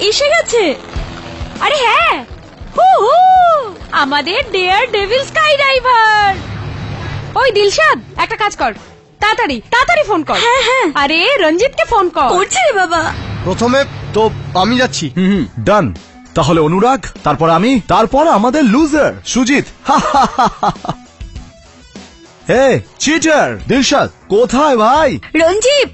এসে গেছে। আরে হ্যাঁ, আমাদের ডেয়ার ডেভিল স্কাই ডাইভার। ওই দিলশাদ, একটা কাজ কর, তাড়াতাড়ি তাড়াতাড়ি ফোন কর। হ্যাঁ হ্যাঁ, আরে রঞ্জিতকে ফোন কর। করছে রে বাবা। প্রথমে তো আমি যাচ্ছি। ডান। তাহলে অনুরাগ, তারপর আমি, তারপর আমাদের লুজার সুজিত। হে চিটার, দিলশাদ কোথায় ভাই? রঞ্জিত,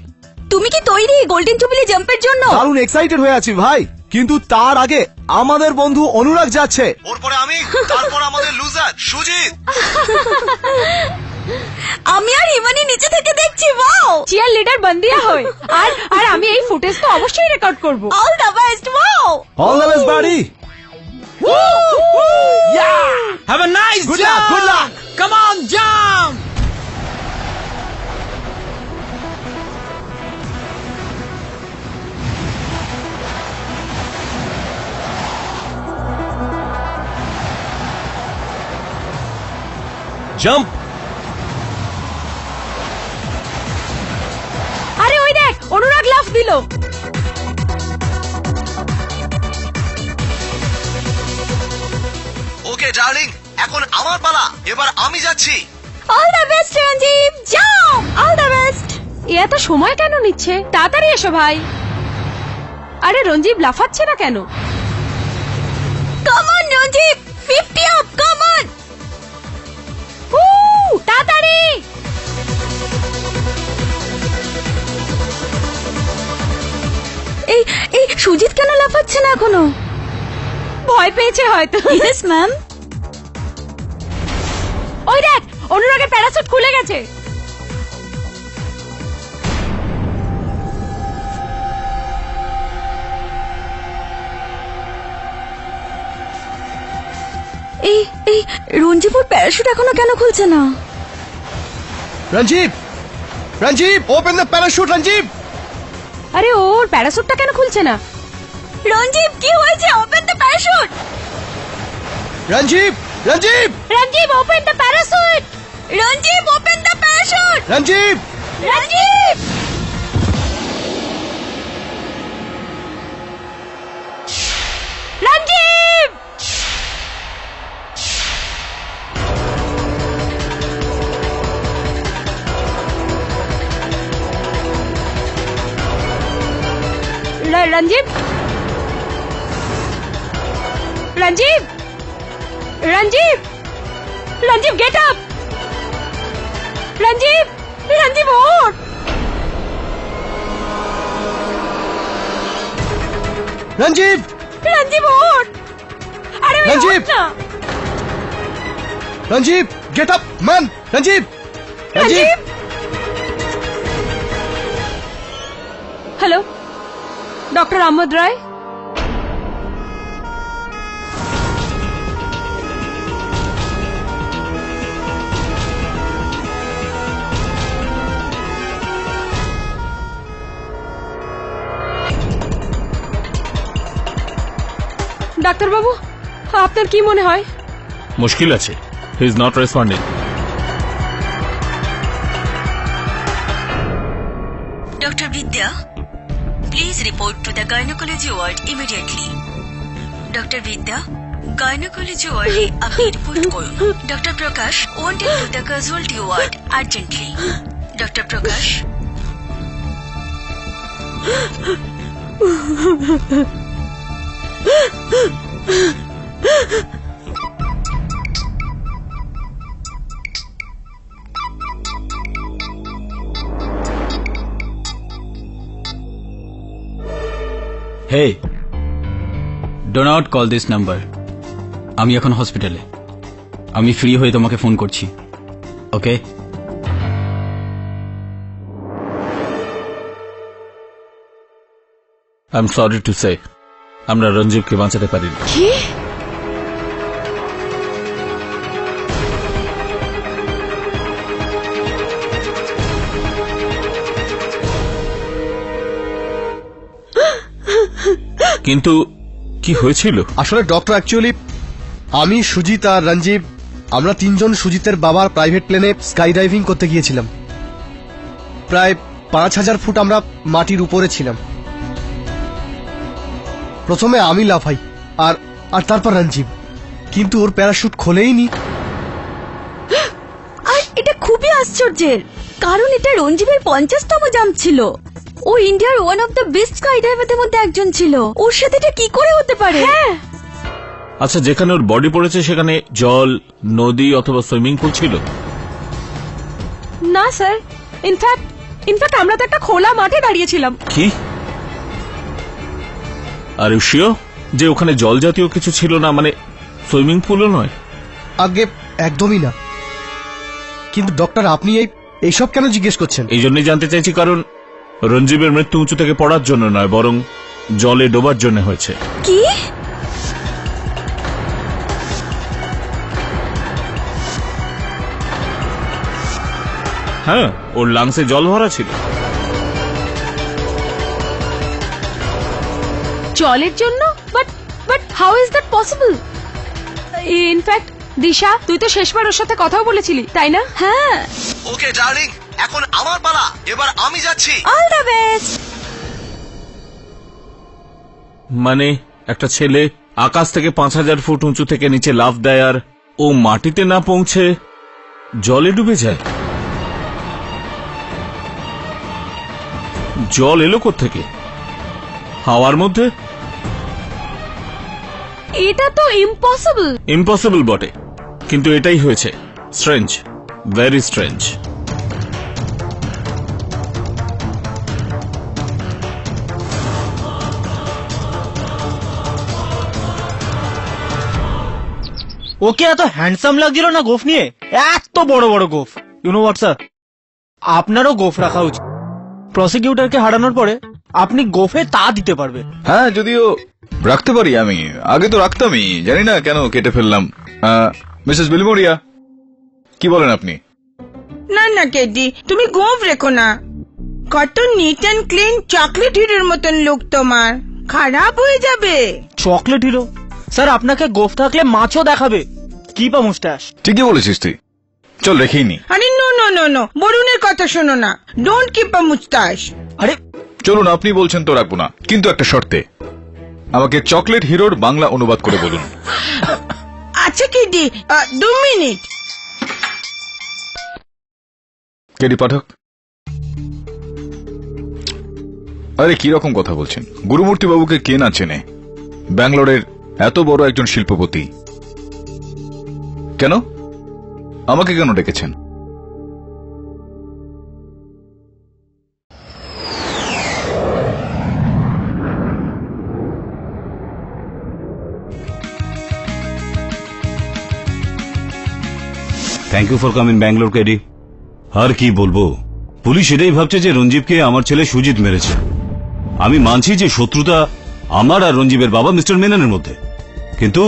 তুমি কি তৈরি গোল্ডেন জুবিলি জাম্পের জন্য? দারুণ এক্সাইটেড হয়ে আছি ভাই, কিন্তু তার আগে আমাদের বন্ধু অনুরাগ যাচ্ছে, ওর পরে আমি, তারপর আমাদের লুজার সুজিত। আমি আর হিমানি নিচে থেকে দেখছি। ওয়াও, চিয়ার লিডার বন্দিয়া হয়। আর আমি এই ফুটেজ তো অবশ্যই রেকর্ড করব। All the best. Wow, all the best বাড়ি। Have a nice Good jump. luck, good luck. Come on, jump. Jump. আরে ওই দেখ, অনুরাগ লাফ দিল। ওকে ডার্লিং, এখন আমার পালা, এবার আমি যাচ্ছি। All the best Ranjit, jump. All the best. এত সময় কেন নিচ্ছে? তাড়াতাড়ি এসো ভাই। আরে রঞ্জিত লাফাচ্ছে না কেন? Come on Ranjit, 50 up, come on. তাড়াতাড়ি। এই সুজিত কেন লাফাচ্ছে না এখনো? ভয় পেয়েছে হয়তো। Yes ma'am. ওই দেখ, অনুরাগের প্যারাসুট খুলে গেছে। এই রঞ্জিপুর প্যারাসুট এখনো কেন খুলছে না? Ranjiv, Ranjiv, open the parachute. Ranjiv, আরে ওর প্যারাসুটটা কেন খুলছে না? রঞ্জিব, কি হয়েছে? Open the parachute. Ranjiv, Ranjiv, Ranjiv, open the parachute. Ranjiv, open the parachute. Ranjiv. Ranjiv, Ranjiv. Ranjiv, Ranjiv, Ranjiv, Ranjiv, get up. Ranjiv, Ranjiv, ওঠ। রঞ্জিব, রঞ্জিব, ওঠ। আরে রঞ্জিব। ওঠ না। Ranjiv, get up man. Ranjiv, Ranjiv. Hello, doctor Ahmed Roy. ডাক্তারবাবু, আপনার কি মনে হয়? মুশকিল আছে, he is not responding. Dr. Vidya, please report to the gynecology ward immediately. Dr. Vidya, gynecology ward এ আপনি রিপোর্ট করুন। Dr. Prakash, wanted to the casualty ward urgently. Dr. Prakash. Hey, do not call this number. আমি এখন হসপিটালে। আমি free হয়ে তোমাকে phone করছি। Okay? I am sorry to say, আমরা রঞ্জিবকে বাঁচাতে পারিনি। কি? কিন্তু কি হয়েছিল? আসলে ডক্টর অ্যাকচুয়ালি আমি, সুজিত আর রঞ্জিব, আমরা তিনজন সুজিতের বাবার প্রাইভেট প্লেনে স্কাই ডাইভিং করতে গিয়েছিলাম। প্রায় 5000 ফুট আমরা মাটির উপরে ছিলাম। প্রথমে আমি লাফাই আর আর তারপর রঞ্জিব, কিন্তু ওর প্যারাশুট খোলেইনি। আর এটা খুবই আশ্চর্যের, কারণ এটা রঞ্জিবের 50তম জাম্প ছিল। ও ইন্ডিয়ার ওয়ান অফ দ্য বেস্ট স্কাইডাইভারদের মধ্যে একজন ছিল। ওর সাথে এটা কি করে হতে পারে? হ্যাঁ, আচ্ছা, যেখানে ওর বডি পড়েছে সেখানে জল, নদী অথবা সুইমিং পুল ছিল? না স্যার, ইনফ্যাক্ট আমরা তো একটা খোলা মাঠে দাঁড়িয়েছিলাম। কি? আর শিওর যে ওখানে জল জাতীয় কিছু ছিল না, মানে সুইমিং পুলও নয়? আগে একদমই না। কিন্তু ডক্টর, আপনি এইসব কেন জিজ্ঞেস করছেন? এই জন্যই জানতে চাইছি, কারণ রঞ্জীবের মৃত্যু উঁচু থেকে পড়ার জন্য নয়, বরং জলে ডোবার জন্য হয়েছে। কি? হ্যাঁ, ওর লাংসে জল ভরা ছিল। জলের জন্য? But how is that possible? In fact Disha, তুই তো শেষবার ওর সাথে কথাও বলেছিলি, তাই না? হ্যাঁ। ওকে ডার্লিং, এখন আমার পালা, এবার আমি যাচ্ছি। All the best. মানে একটা ছেলে আকাশ থেকে 5000 ফুট উঁচু থেকে নিচে লাফ দেয় আর ও মাটিতে না পৌঁছে জলে ডুবে যায়। জল এলো কোত্থেকে? হাওয়ার মধ্যে? এটা তো ইম্পসিবল। ইম্পসিবল বটে, কিন্তু এটাই হয়েছে। Strange, very strange. ওকে এত হ্যান্ডসাম লাগছিল না গোফ নিয়ে, এত বড় বড় গোফ। ইউ নো হোয়াট স্যার, আপনারও গোফ রাখা উচিত। প্রসিকিউটরকে হারানোর পরে আপনি গোফে তা দিতে পারবে। হ্যাঁ, যদিও রাখতে পারি আমি, আগে তো রাখতামই, জানি না কেন কেটে ফেললাম। মিসেস বিলমোরিয়া, কি বলেন আপনি? না না কেডি, তুমি গোফ রেখো না। কত নিট অ্যান্ড ক্লিন চকলেট হিরোর মতন লুক তোমার, খারাপ হয়ে যাবে। Chocolate hero? স্যার, আপনাকে গোফ থাকলে মাছও দেখাবে। Keep a moustache. ঠিকই বলেছিস তুই, চল রেখেই নি। আরে নো নো নো নো, বরুণের কথা শোনো না। Don't keep a moustache. আরে চলুন, আপনি বলছেন তো রাখবো না, কিন্তু একটা শর্তে, আমাকে চকলেট হিরোর বাংলা অনুবাদ করে বলুন। আচ্ছা কেডি, 2 মিনিট। কেডি পাঠক। আরে কি রকম কথা বলছেন? গুরুমূর্তি বাবুকে কে না চেনে? ব্যাঙ্গালোরের এত বড় একজন শিল্পপতি। কেন আমাকে কেন ডেকেছেন? Thank you for coming Bangalore KD. আর কি বলবো, পুলিশ এটাই ভাবছে যে রঞ্জীবকে আমার ছেলে সুজিত মেরেছে। আমি মানছি যে শত্রুতা আমার আর রঞ্জীবের বাবা মিস্টার মেননের মধ্যে, কিন্তু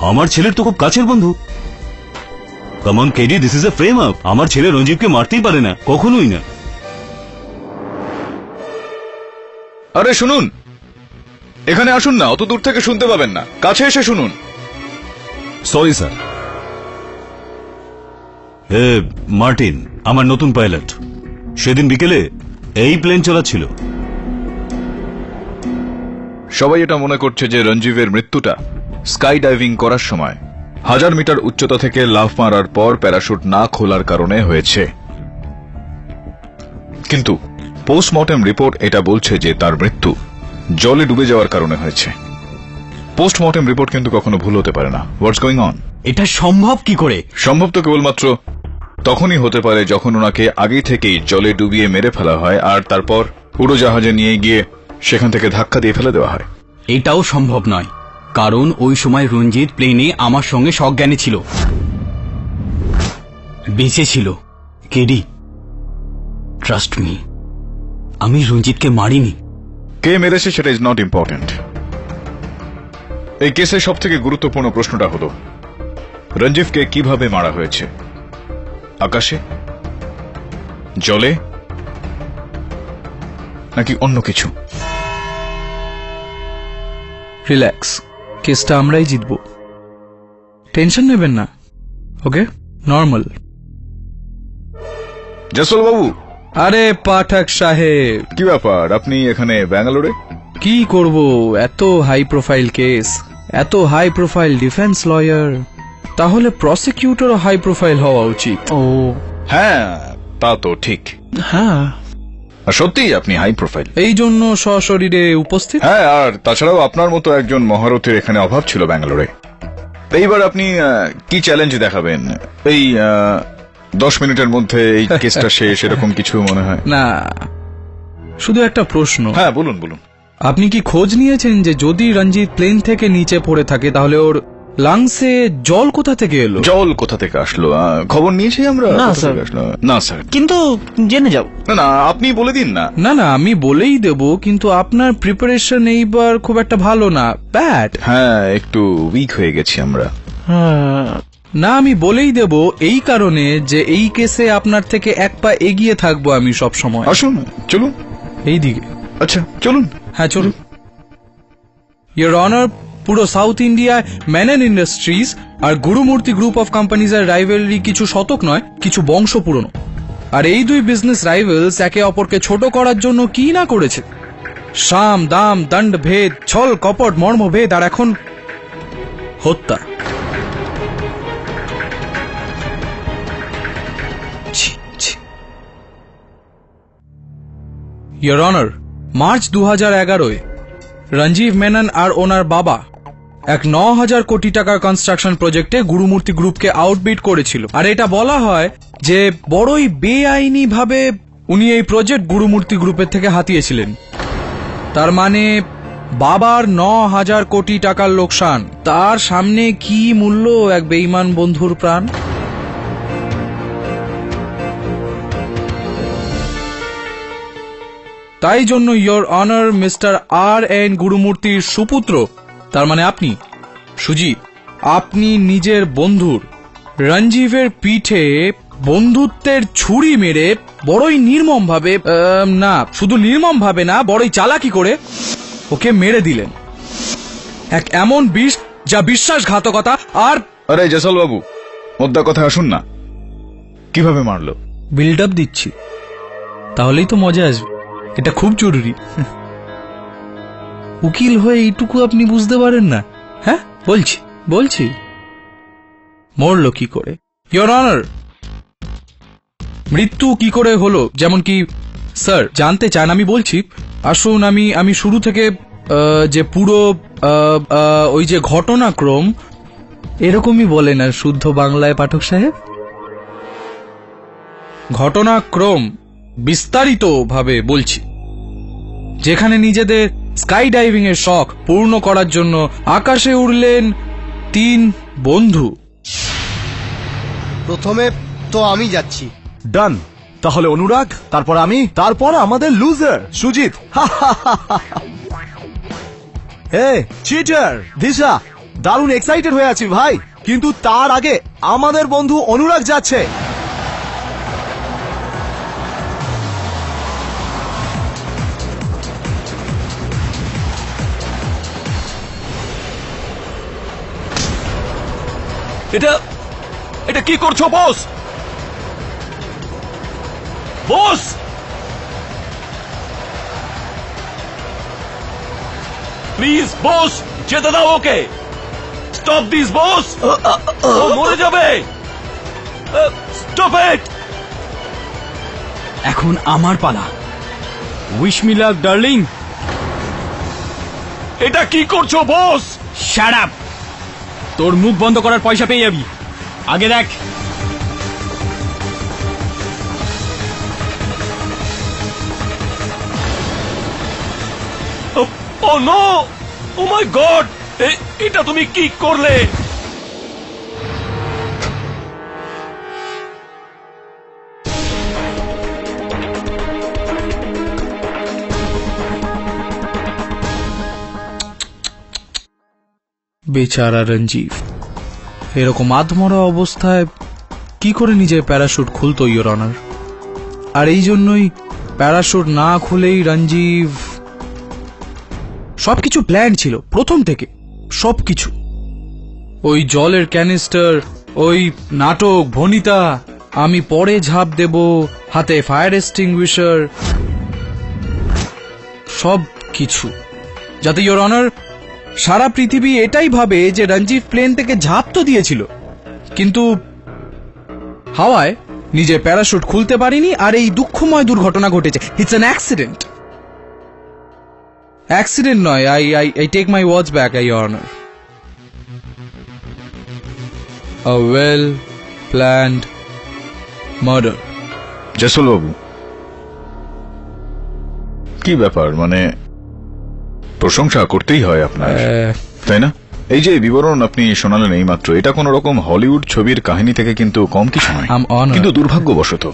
আমার ছেলের তো খুব কাছের বন্ধু। Come on KD, this is a frame up. আমার ছেলে রঞ্জীবকে মারতেই পারে না, কখনোই না। আরে শুনুন, এখানে আসুন না, অত দূর থেকে শুনতে পাবেন না, কাছে এসে শুনুন। Sorry sir. মার্টিন আমার নতুন পাইলট, সেদিন বিকেলে এই প্লেন চালাচ্ছিল। সবাই এটা মনে করছে যে রঞ্জীবের মৃত্যুটা স্কাই ডাইভিং করার সময় 1000 মিটার উচ্চতা থেকে লাফ মারার পর প্যারাশুট না খোলার কারণে হয়েছে, কিন্তু পোস্টমর্টেম রিপোর্ট এটা বলছে যে তার মৃত্যু জলে ডুবে যাওয়ার কারণে হয়েছে। পোস্টমর্টেম রিপোর্ট কিন্তু কখনো ভুল হতে পারে না। What's going on? এটা সম্ভব কি করে? সম্ভব তো কেবলমাত্র তখনই হতে পারে যখন ওনাকে আগে থেকেই জলে ডুবিয়ে মেরে ফেলা হয় আর তারপর উড়োজাহাজে নিয়ে গিয়ে সেখান থেকে ধাক্কা দিয়ে ফেলে দেওয়া হয়। এটাও সম্ভব নয়, কারণ ওই সময় রঞ্জিত প্লেনে আমার সঙ্গে সজ্ঞানী ছিল, বেঁচে ছিল। কেডি, ট্রাস্ট মি, আমি রঞ্জিতকে মারিনি। কে মেরেছে সেটা ইজ নট ইম্পর্টেন্ট। এই কেসের সব থেকে গুরুত্বপূর্ণ প্রশ্নটা হলো রঞ্জিতকে কিভাবে মারা হয়েছে? আকাশে, জলে, নাকি অন্য কিছু? রিল্যাক্স, কেসটা আমরাই জিতবো, টেনশন নেবেন না। ওকে, নর্মাল। জসল বাবু। আরে পাঠক সাহেব, কি ব্যাপার, আপনি এখানে ব্যাঙ্গালোরে? কি করব, এত হাই প্রোফাইল কেস, এত হাই প্রোফাইল ডিফেন্স লয়ার, তাহলে প্রসিকিউটরও হাই প্রোফাইল হওয়া উচিত। ও হ্যাঁ তা তো ঠিক, হ্যাঁ, আর সত্যিই আপনি হাই প্রোফাইল। এই জন্য সশরীরে উপস্থিত। হ্যাঁ, আর তাছাড়াও আপনার মতো একজন মহারথীর এখানে অভাব ছিল ব্যাঙ্গালোরে। এইবার আপনি কি চ্যালেঞ্জ দেখাবেন? এই 10 মিনিটের মধ্যে এই কেসটা শেষ, এরকম কিছু মনে হয়? না, শুধু একটা প্রশ্ন। হ্যাঁ বলুন বলুন। আপনি কি খোঁজ নিয়েছেন যে যদি রঞ্জিত প্লেন থেকে নিচে পড়ে থাকে তাহলে ওর লাংসে জল কোথা থেকে এলো? জল কোথা থেকে আসলো খবর নিয়েছি আমরা? না, কোথা স্যার। থেকে আসলো? না স্যার। কিন্তু জেনে যাও। না না, আপনি বলে দিন না। না না, আমি বলেই দেব, কিন্তু আপনার প্রিপারেশন এইবার খুব একটা ভালো না, ব্যাড। হ্যাঁ, একটু উইক হয়ে গেছি আমরা। না, আমি বলেই দেব এই কারণে যে এই কেসে আপনার থেকে এক পা এগিয়ে থাকবো আমি সব সময়। আসুন, চলুন এইদিকে। আচ্ছা চলুন। হ্যাঁ চলুন। ইয়োর অনার, পুরো সাউথ ইন্ডিয়ায় মেনন ইন্ডাস্ট্রিজ আর গুরুমূর্তি গ্রুপ অফ কোম্পানিজের রাইভেলরি কিছু শতক নয়, কিছু বংশ পুরনো। আর এই দুই বিজনেস রাইভেলস একে অপরকে ছোট করার জন্য কি না করেছে, সাম দাম দণ্ড ভেদ, ছল কপট মর্মভেদ, আর এখন হত্যা। ইয়োর অনার, মার্চ 2011-এ রঞ্জীব মেনন আর ওনার বাবা এক 9,000 কোটি টাকার কনস্ট্রাকশন প্রজেক্টে গুরুমূর্তি গ্রুপকে আউটবিট করেছিল। আর এটা বলা হয় যে বড়ই বেআইনি ভাবে উনি এই প্রজেক্ট গুরুমূর্তি গ্রুপের থেকে হাতিয়েছিলেন। তার মানে বাবার 9,000 কোটি টাকার লোকসান, তার সামনে কি মূল্য এক বেঈমান বন্ধুর প্রাণ? তাই জন্য ইয়োর অনার, মিস্টার R.N. গুরুমূর্তির সুপুত্র, তার মানে আপনি সুজিত, আপনি নিজের বন্ধুর রঞ্জীবের পিঠে বন্ধুত্বের ছুরি মেরে বড়ই নির্মম ভাবে, না শুধু নির্মম ভাবে না, বড়ই চালাকি করে ওকে মেরে দিলেন। এক এমন বিষ যা বিশ্বাসঘাতকতা আর... আরে জেসল বাবু, মোদ্দা কথা আসুন না। কিভাবে মারলো? বিল্ড আপ দিচ্ছি, তাহলেই তো মজা আসবে। এটা খুব জরুরি। উকিল হয়ে এইটুকু আপনি বুঝতে পারেন না? হ্যাঁ, বলছি মরল কি করে? ইয়োর অনার, মৃত্যু কি করে হলো, যেমন কি স্যার জানতে চান? আমি বলছি, আসুন আমি শুরু থেকে যে পুরো ওই যে ঘটনাক্রম, এরকমই বলে না শুদ্ধ বাংলায় পাঠক সাহেব, ঘটনাক্রম বিস্তারিত ভাবে বলছি। যেখানে নিজেদের স্কাই ডাইভিং এর শখ পূর্ণ করার জন্য আকাশে উড়লেন 3 বন্ধু। প্রথমে তো আমি যাচ্ছি। ডান। তাহলে অনুরাগ, তারপর আমি, তারপর আমাদের লুজার সুজিত। হে চিটার, দিশা, দারুণ এক্সাইটেড হয়ে আছি ভাই, কিন্তু তার আগে আমাদের বন্ধু অনুরাগ যাচ্ছে। এটা কি করছো বস? বস, প্লিজ বস, যেতে দাও ওকে। স্টপ দিস বস, ও মরে যাবে। Stop it. এখন আমার পালা। Wish me luck darling. এটা কি করছো বস? Shut up. তোর মুখ বন্ধ করার পয়সা পেয়ে যাবি, আগে দেখ। ও নো, ও মাই গড, এটা তুমি কি করলে? বেচারা রঞ্জীব এরকম আধমরা অবস্থায় কি করে নিজের প্যারাশুট খুলতো ইয়োর অনার? আর এই জন্যই প্যারাশুট না খুলেই রঞ্জীব... সবকিছু প্ল্যান ছিল প্রথম থেকে, সবকিছু। ওই জলের ক্যানিস্টার, ওই নাটক, ভনিতা, আমি পরে ঝাঁপ দেব, হাতে ফায়ার এক্সটিংগুইশার, সব কিছু যাতে ইওর অনার সারা পৃথিবী এটাই ভাবে যে রঞ্জিত প্লেন থেকে ঝাঁপ তো দিয়েছিল, কিন্তু হাওয়ায় নিজের প্যারাশুট খুলতে পারেনি আর এই দুঃখময় দুর্ঘটনা ঘটেছে। It's an accident. অ্যাক্সিডেন্ট নয়, I take my words back, your honour. A well planned murder. Jaisal বাবু, কি ব্যাপার, মানে প্রশংসা করতেই হয় আপনার, তাই না? এই যে বিবরণ আপনি শোনালেন এই মাত্র, এটা কোন রকম হলিউড ছবির কাহিনী থেকে কিন্তু কম কিছু নয়। কিন্তু দুর্ভাগ্যবশত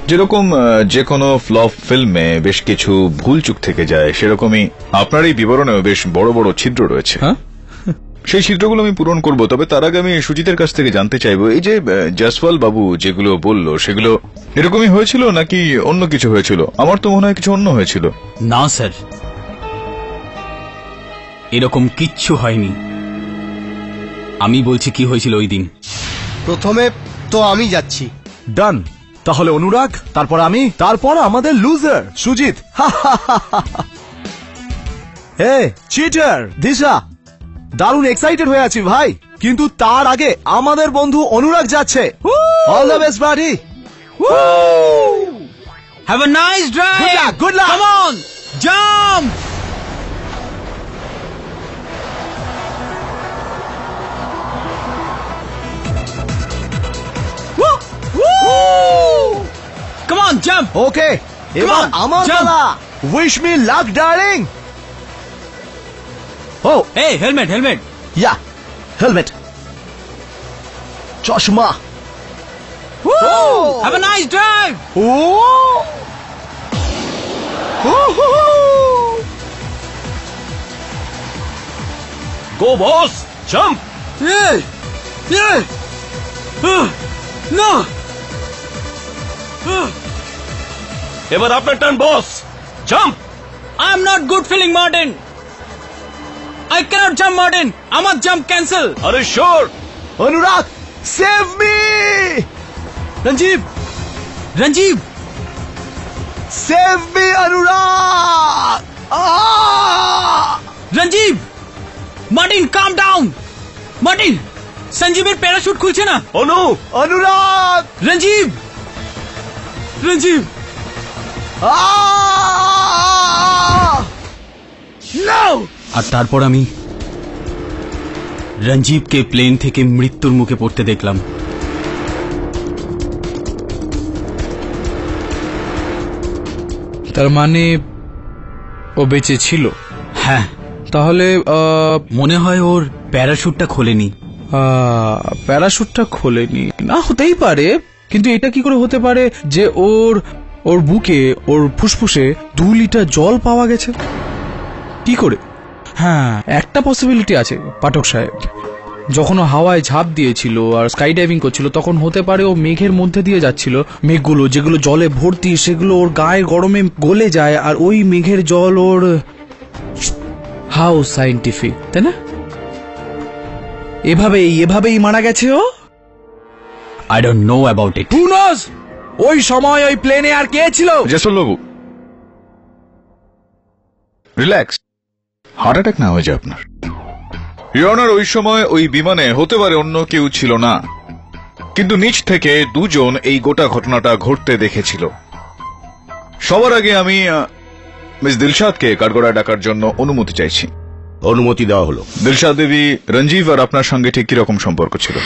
যেরকম যে কোনো ফ্লপ ফিল্মে বেশ কিছু ভুল চুক থেকে যায়, সেরকমই আপনার এই বিবরণেও বেশ বড় বড় ছিদ্র রয়েছে। সেই ছিদ্রগুলো আমি পূরণ করব, তবে তার আগে আমি সুজিতের কাছ থেকে জানতে চাইবো, এই যে জয়সওয়াল বাবু যেগুলো বললো সেগুলো এরকমই হয়েছিল নাকি অন্য কিছু হয়েছিল? আমার তো মনে হয় কিছু অন্য হয়েছিল। না স্যার, এরকম কিচ্ছু হয়নি। আমি বলছি কি হয়েছিল ওই দিন। প্রথমে তো আমি যাচ্ছি। ডান, তাহলে অনুরাগ, তারপর আমি, তারপর আমাদের লুজার সুজিত। হে চিটার দিশা, দারুণ এক্সাইটেড হয়ে আছি ভাই, কিন্তু তার আগে আমাদের বন্ধু অনুরাগ যাচ্ছে। All the best buddy. Have a nice drive. Good luck. Come on, jump. Come on, jump. Okay, এবার আমার পালা। Wish me luck darling. ও Hey, helmet, helmet. Yeah, helmet, চশমা। Have a nice drive. Go boss, jump. No. এবার আপনার turn boss, jump. I'm not good feeling, Martin. I cannot jump, Martin. আমার jump cancel. আরে sure. Anurag, save me. Ranjiv. Ranjiv. Save me Anurag. Ranjiv. Martin, calm down. Martin, সঞ্জীবের parachute খুলছে না। অনুরাগ। Ranjiv. Ranjiv. No! আর তারপর আমি রঞ্জীবকে plane থেকে মৃত্যুর মুখে পড়তে দেখলাম। তার মানে ও বেঁচে ছিল? হ্যাঁ। তাহলে মনে হয় ওর প্যারাশুটটা খোলেনি। প্যারাশুটটা খোলেনি না, হতেই পারে, কিন্তু এটা কি করে হতে পারে যে ওর বুকে, ওর ফুসফুসে 2 লিটার জল পাওয়া গেছে? কি করে? হ্যাঁ, একটা পসিবিলিটি আছে পাঠক সাহেব। যখন ও হাওয়ায় ঝাঁপ দিয়েছিল আর স্কাই ডাইভিং করছিল, তখন হতে পারে ও মেঘের মধ্যে দিয়ে যাচ্ছিল। মেঘগুলো যেগুলো জলে ভর্তি, সেগুলো ওর গায়ের গরমে গলে যায়, আর ওই মেঘের জল ওর... হাউ সাইন্টিফিক, তাই না? এভাবেই মারা গেছে ও। I don't know about it. Who knows? ওই সময় ওই প্লেনে আর কে ছিল? জয়সল বাবু, রিল্যাক্স, হার্ট অ্যাটাক না হয়ে যায় আপনার। ইওর অনার, ওই সময় ওই বিমানে হতে পারে অন্য কেউ ছিল না, কিন্তু নিচ থেকে 2 জন এই গোটা ঘটনাটা ঘটতে দেখেছিল। সবার আগে আমি মিস দিলশাদকে কাঠগড়ায় ডাকার জন্য অনুমতি চাইছি। অনুমতি দেওয়া হলো। দিলশাদ দেবী, রঞ্জিব আর আপনার সঙ্গে ঠিক কিরকম সম্পর্ক ছিল?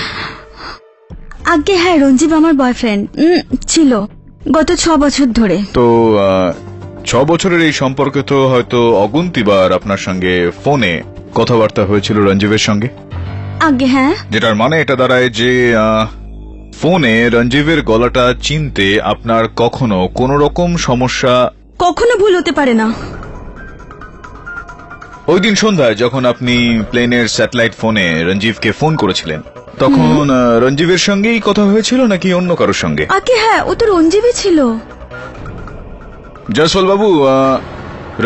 আগে হ্যাঁ, রঞ্জিব আমার বয়ফ্রেন্ড ছিল গত 6 বছর ধরে। তো 6 বছরের এই সম্পর্কে তো হয়তো অগুন্তিবার আপনার সঙ্গে ফোনে কথাবার্তা হয়েছিল রঞ্জিবের সঙ্গে? আগে হ্যাঁ। যেটার মানে এটা দাঁড়ায় যে ফোনে রঞ্জিবের গলাটা চিনতে আপনার কখনো কোনো রকম সমস্যা কখনো ভুল হতে পারে না। ওই দিন সন্ধ্যায় যখন আপনি প্লেনের স্যাটেলাইট ফোনে রঞ্জিবকে ফোন করেছিলেন, তখন রঞ্জিবের সঙ্গেই কথা হয়েছিল নাকি অন্য কারোর সঙ্গে? আগে হ্যাঁ, ও তো রঞ্জিবই ছিল। জয়সওয়াল বাবু,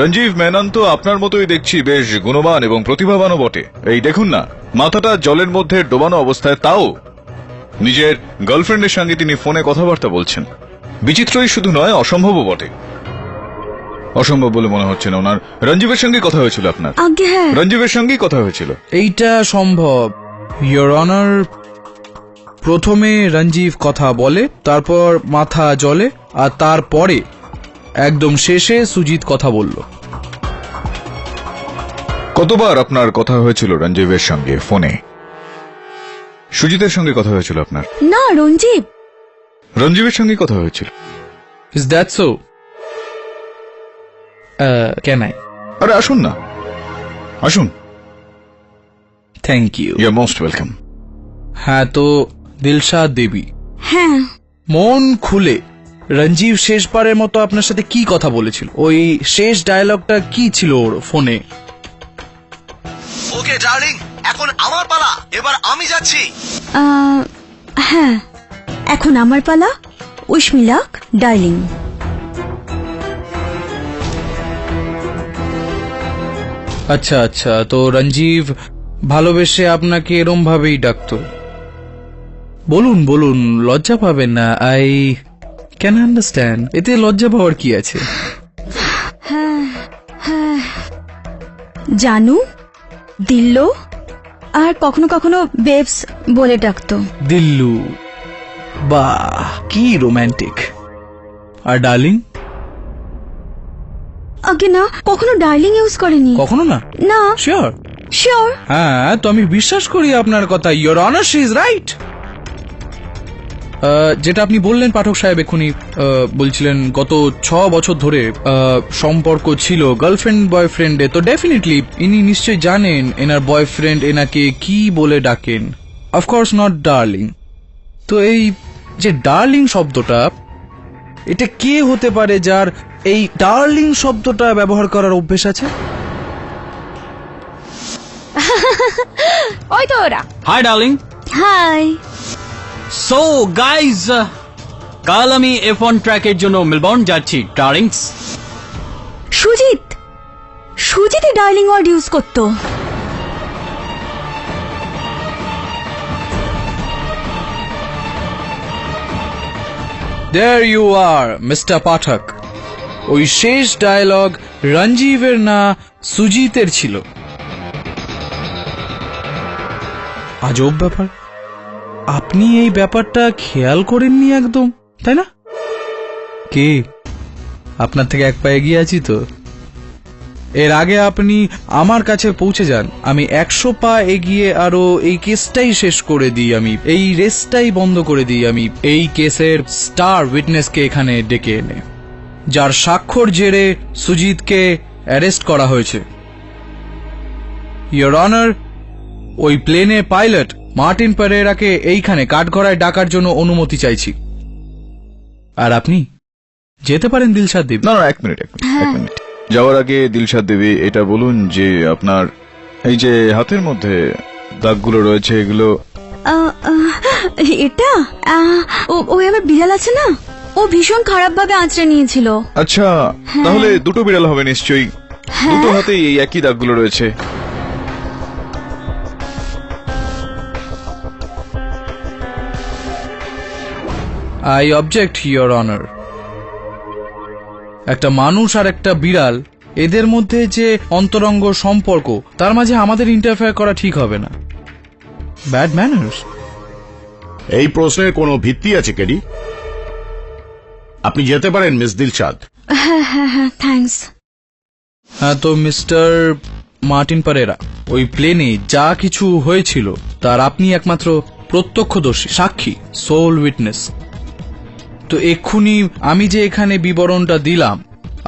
রঞ্জিব মেনন তো আপনার মতোই দেখছি বেশ গুণবান এবং প্রতিভাবানও বটে। এই দেখুন না, মাথাটা জলের মধ্যে ডোবানো অবস্থায়, তাও নিজের গার্লফ্রেন্ডের সঙ্গে তিনি ফোনে কথাবার্তা বলছেন। বিচিত্রই শুধু নয়, অসম্ভবও বটে। অসম্ভব বলে মনে হচ্ছে না। ওনার রঞ্জীবের সঙ্গে কথা হয়েছিল আপনার? আগে হ্যাঁ, রঞ্জীবের সঙ্গেই কথা হয়েছিল। এইটা সম্ভব, ইয়োর অনার। প্রথমে রঞ্জীব কথা বলে, তারপর মাথা জ্বলে, আর তারপরে একদম শেষে সুজিত কথা বলল। কতবার আপনার কথা হয়েছিল রঞ্জীবের সঙ্গে ফোনে? সুজিতের সঙ্গে কথা হয়েছিল আপনার? না রঞ্জীব। রঞ্জীবের সঙ্গে কথা হয়েছিল। Is that so? Can I? আরে আসুন না, আসুন। Thank you. You are most welcome. হ্যাঁ, তো দিলশাদ দেবী, হ্যাঁ, মন খুলে রঞ্জীব শেষবারের মতো আপনার সাথে কি কথা বলেছিল? ওই শেষ ডায়লগটা কি ছিল ওর ফোনে? ওকে ডার্লিং, এখন আমার পালা, এবার আমি যাচ্ছি। হ্যাঁ, এখন আমার পালা। Wish me luck darling. আচ্ছা আচ্ছা, তো রঞ্জীব ভালোবেসে আপনাকে এরম ভাবেই ডাকতো? বলুন বলুন, লজ্জা পাবেন না। I can understand. এতে লজ্জা পাওয়ার কি আছে? জানু, দিল্লো, আর কখনো কখনো বেবস বলে ডাকতো। দিল্লু, বাহ কি রোম্যান্টিক। আর ডার্লিং? আগে না, কখনো ডার্লিং ইউজ করেনি। কখনো না? না। শিওর? শিওর। হ্যাঁ, তো আমি বিশ্বাস করি আপনার কথা। Your honour, she is right. যেটা আপনি বললেন পাঠক সাহেব এক্ষুনি, বলছিলেন গত 6 বছর ধরে সম্পর্ক ছিল গার্লফ্রেন্ড বয়ফ্রেন্ডে, তো ডেফিনেটলি ইনি নিশ্চয়ই জানেন এনার বয়ফ্রেন্ড এনাকে কি বলে ডাকেন। Of course not darling. তো এই যে ডার্লিং শব্দটা, এটা কে হতে পারে যার এই ডার্লিং শব্দটা ব্যবহার করার অভ্যেস আছে? ওই তো ওরা। Hi darling. Hi. So guys, কাল আমি F1 ট্র্যাকের জন্য মেলবোর্ন যাচ্ছি ডার্লিংস। সুজিত, সুজিতই ডার্লিং ওয়ার্ড ইউজ করতো। There you are, Mr. Pathak. ওই শেষ ডায়লগ রঞ্জীবের না সুজিতের ছিল। আজব ব্যাপার, আপনি এই ব্যাপারটা খেয়াল করেননি একদম, তাই না? কে আপনার থেকে এক পা এগিয়ে আছি তো? এর আগে আপনি আমার কাছে পৌঁছে যান, আমি 100 পা এগিয়ে আরো এই কেসটাই শেষ করে দিই, আমি এই রেসটাই বন্ধ করে দিই, আমি এই কেসের স্টার উইটনেসকে এখানে ডেকে এনে, যার স্বাক্ষর জেরে সুজিতকে অ্যারেস্ট করা হয়েছে। ইয়োর অনার, ওই প্লেনে পাইলট মার্টিন পেরেরাকে এইখানে কাঠগড়ায় ডাকার জন্য অনুমতি চাইছি। আর আপনি যেতে পারেন দিলশাদ দেবী। না না, এক মিনিট। যাওয়ার আগে দিলশাদ দেবী, এটা বলুন যে আপনার এই যে হাতের মধ্যে দাগগুলো রয়েছে, এগুলো? এটা ওই আমার বিড়াল আছে না, ও ভীষণ খারাপ ভাবে আঁচড়ে নিয়েছিল। আচ্ছা, তাহলে দুটো বিড়াল হবে নিশ্চয়ই। দুটো হাতেই এই একই দাগগুলো রয়েছে। I object, your honour. একটা মানুষ আর একটা বিড়াল, এদের মধ্যে যে অন্তরঙ্গ সম্পর্ক, তার মাঝে আমাদের ইন্টারফেয়ার করা ঠিক হবে না। Bad manners. এই প্রশ্নের কোনো ভিত্তি আছে কেডি? আপনি যেতে পারেন মিস দিলশাদ। হ্যাঁ হ্যাঁ হ্যাঁ, থ্যাঙ্কস। হ্যাঁ, তো মিস্টার মার্টিন পেরেরা, ওই প্লেনে যা কিছু হয়েছিল তার আপনি একমাত্র প্রত্যক্ষদর্শী, সাক্ষী, সোল উইটনেস। তো এক্ষুনি আমি যে এখানে বিবরণটা দিলাম,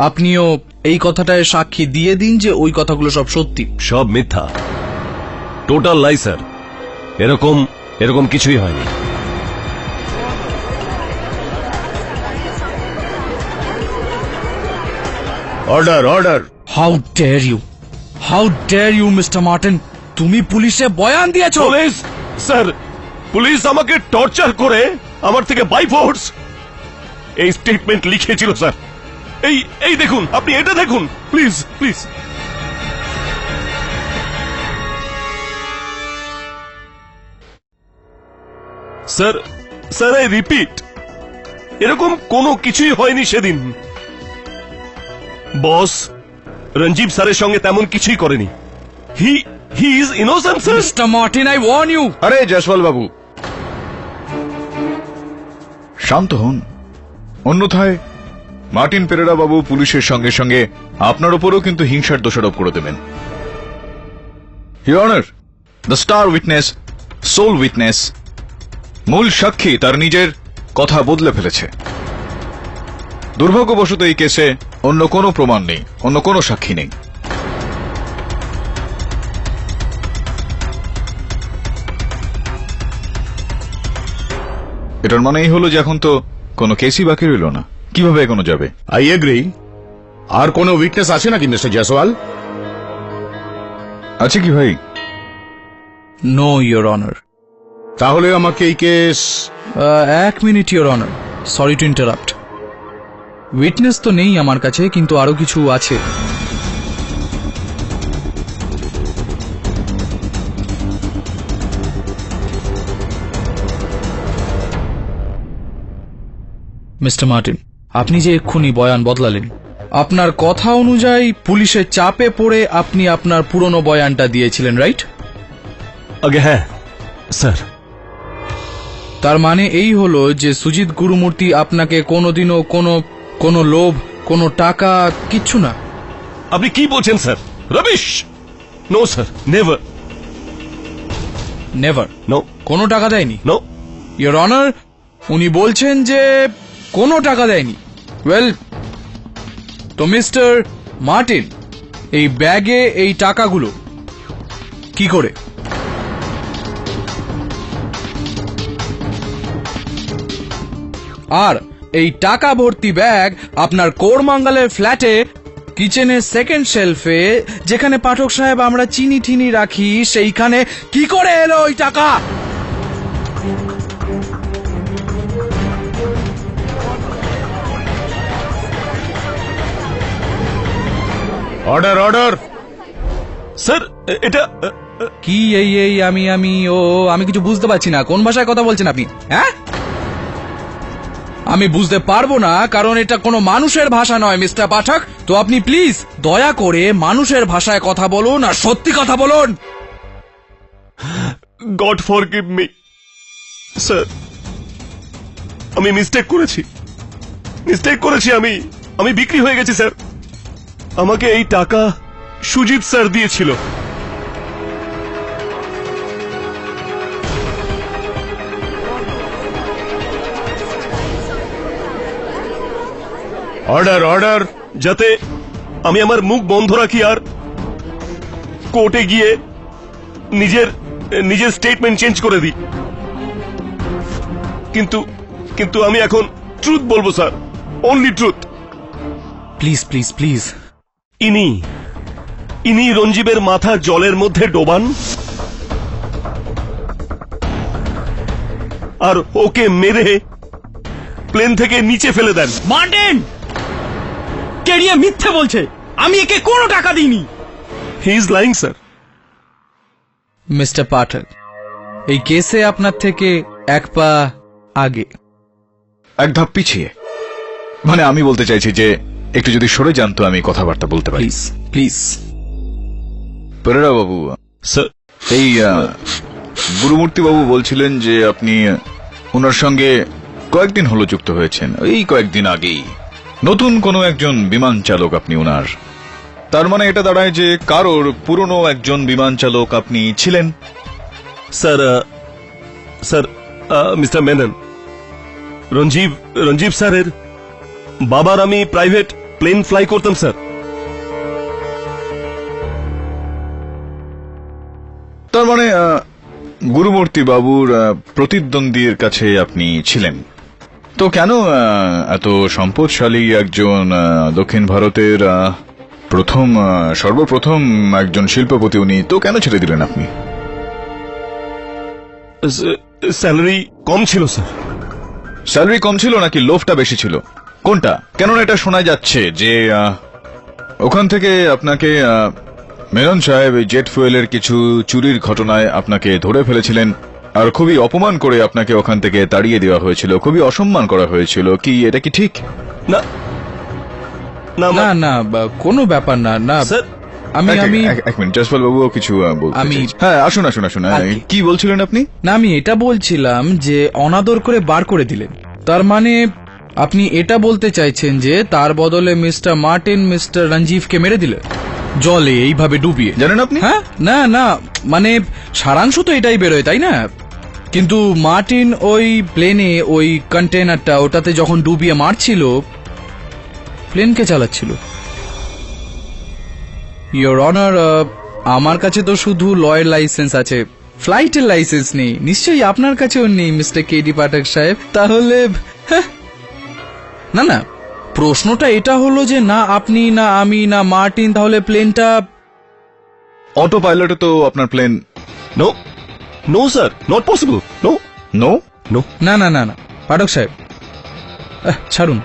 আপনিও এই কথাটায় সাক্ষী দিয়ে দিন যে ওই কথাগুলো সব সত্যি। সব মিথ্যা, টোটাল লাই স্যার। এরকম কিছুই হয়নি। Order, order. How dare you mister Martin, তুমি পুলিশে বয়ান দিয়েছো? পুলিশ স্যার, পুলিশ আমাকে টর্চার করে আমার থেকে বাই ফোর্স এই স্টেটমেন্ট লিখেছিল স্যার। এই দেখুন, আপনি এটা দেখুন please please. Sir sir, I repeat, এরকম কোনো কিছুই হয়নি সেদিন। বস, রঞ্জীব স্যারের সঙ্গে তেমন কিছুই করেনি। He is innocent sir. Mister Martin, I warn you. আরে জয়সওয়াল বাবু, শান্ত হন। অন্যথায় মার্টিন পেরেরা বাবু পুলিশের সঙ্গে সঙ্গে আপনার উপরও কিন্তু হিংসার দোষারোপ করে দেবেন। Your honour, the star witness, sole witness, মূল সাক্ষী তার নিজের কথা বদলে ফেলেছে। দুর্ভাগ্যবশত এই কেসে অন্য কোনো প্রমাণ নেই, অন্য কোনো সাক্ষী নেই। এটার মানে এই হলো যে এখন তো কোনো কেসই বাকি রইল না, কিভাবে এগোনো যাবে? I agree. আর কোনো উইটনেস আছে নাকি মিস্টার জয়সওয়াল? আছে কি ভাই? No your honour. তাহলে আমাকে এই case... 1 minute your honour, sorry to interrupt. Witness তো নেই আমার কাছে, কিন্তু আরো কিছু আছে। মিস্টার মার্টিন, আপনি যে এক্ষুনি বয়ান বদলালেন, আপনার কথা অনুযায়ী পুলিশের চাপে পড়ে আপনি আপনার পুরনো বয়ানটা দিয়েছিলেন, রাইট? আগে হ্যাঁ স্যার। তার মানে এই হলো যে সুজিত গুরুমূর্তি আপনাকে কোনোদিনও কোনো লোভ, কোনো টাকা, কিচ্ছু না? আপনি কি বলছেন sir? Rubbish! No sir, never. Never? No. কোনো টাকা দেয়নি? নো ইওর অনার, উনি বলছেন যে কোনো টাকা দেয়নি। ওয়েল, তো মিস্টার মার্টিন, এই ব্যাগে এই টাকাগুলো কি করে? আর এই টাকা ভর্তি ব্যাগ আপনার কোরমাঙ্গালের ফ্ল্যাটে কিচেনের সেকেন্ড শেলফে, যেখানে পাঠক সাহেব আমরা চিনি ঠিনি রাখি, সেইখানে কি করে এলো ওই টাকা? Order, order. স্যার, এটা কি এই আমি কিছু বুঝতে পারছি না। কোন ভাষায় কথা বলছেন আপনি? হ্যাঁ, আমি বুঝতে পারবো না, কারণ এটা কোনো মানুষের ভাষা নয় মিস্টার পাঠক। তো আপনি প্লিজ দয়া করে মানুষের ভাষায় কথা বলুন, আর সত্যি কথা বলুন। গড ফরগিভ মি স্যার, আমি মিস্টেক করেছি। আমি বিক্রি হয়ে গেছি স্যার। আমাকে এই টাকা সুজিত স্যার দিয়েছিল। Order, order. যাতে আমি আমার মুখ বন্ধ রাখি আর কোর্টে গিয়ে নিজের স্টেটমেন্ট চেঞ্জ করে দিই। কিন্তু আমি এখন ট্রুথ বলবো sir, only truth. Please please please. ইনি রঞ্জীবের মাথা জলের মধ্যে ডোবান আর ওকে মেরে প্লেন থেকে নিচে ফেলে দেন। মার্টিন কেরিয়া মিথ্যে বলছে, আমি একে কোনো টাকা দিইনি। He is lying sir. Mister Pathak, এই কেসে আপনার থেকে এক পা আগে, এক ধাপ পিছিয়ে। মানে আমি বলতে চাইছি যে একটু যদি সরে যান তো আমি কথাবার্তা বলতে পারি। Please please. Perera Babu sir, এই গুরুমূর্তি বাবু বলছিলেন যে আপনি ওনার সঙ্গে কয়েকদিন হলো যুক্ত হয়েছেন, এই কয়েকদিন আগেই নতুন কোনো একজন বিমান চালক আপনি ওনার। তার মানে এটা দাঁড়ায় যে কারোর পুরনো একজন বিমান চালক আপনি ছিলেন। স্যার মিস্টার মেনন, রঞ্জীব স্যারের বাবার আমি প্রাইভেট প্লেন ফ্লাই করতাম স্যার। তার মানে গুরুমূর্তি বাবুর প্রতিদ্বন্দ্বীর কাছে আপনি ছিলেন। তো কেন এত সম্পদশালী একজন দক্ষিণ ভারতের সর্বপ্রথম একজন শিল্পপতি উনি, তো কেন ছেড়ে দিলেন আপনি? স্যালারি কম ছিল স্যার। স্যালারি কম ছিল নাকি লোভটা বেশি ছিল, কোনটা? কেননা এটা শোনা যাচ্ছে যে ওখান থেকে আপনাকে মেনন সাহেব এই জেট ফুয়েলের কিছু চুরির ঘটনায় আপনাকে ধরে ফেলেছিলেন, আর খুবই অপমান করে আপনাকে ওখান থেকে তাড়িয়ে দেওয়া হয়েছিল, খুবই অসম্মান করা হয়েছিল। কি এটা কি ঠিক? না না না কোনো ব্যাপার না না আমি এক মিনিট, জসপাল বাবুও কিছু বলতে চাইছে। হ্যাঁ, আসুন আসুন আসুন। কি বলছিলেন আপনি? না, আমি এটা বলছিলাম যে অনাদর করে বার করে দিলেন, তার মানে আপনি এটা বলতে চাইছেন যে তার বদলে মিস্টার মার্টিন মিস্টার রঞ্জিভকে মেরে দিলেন জলে এইভাবে ডুবিয়ে, জানেন আপনি? হ্যাঁ, না না মানে সারাংশ তো এটাই বেরোয়, তাই না? কিন্তু মার্টিন ওই প্লেনে ওই কন্টেনারটা ওটাতে যখন ডুবিয়ে মারছিল, প্লেনকে চালাচ্ছিল। ইয়োর অনার, আমার কাছে তো শুধু লয়ের লাইসেন্স আছে, ফ্লাইটের লাইসেন্স নেই। নিশ্চয়ই আপনার কাছেও নেই মিস্টার কেডি পাঠক সাহেব। তাহলে না না, প্রশ্নটা এটা হলো যে না আপনি না আমি না মার্টিন, তাহলে প্লেনটা অটো পাইলটে তো আপনার plane. No no sir, not possible. No no no না না না না পাঠক সাহেব, ছাড়ুন।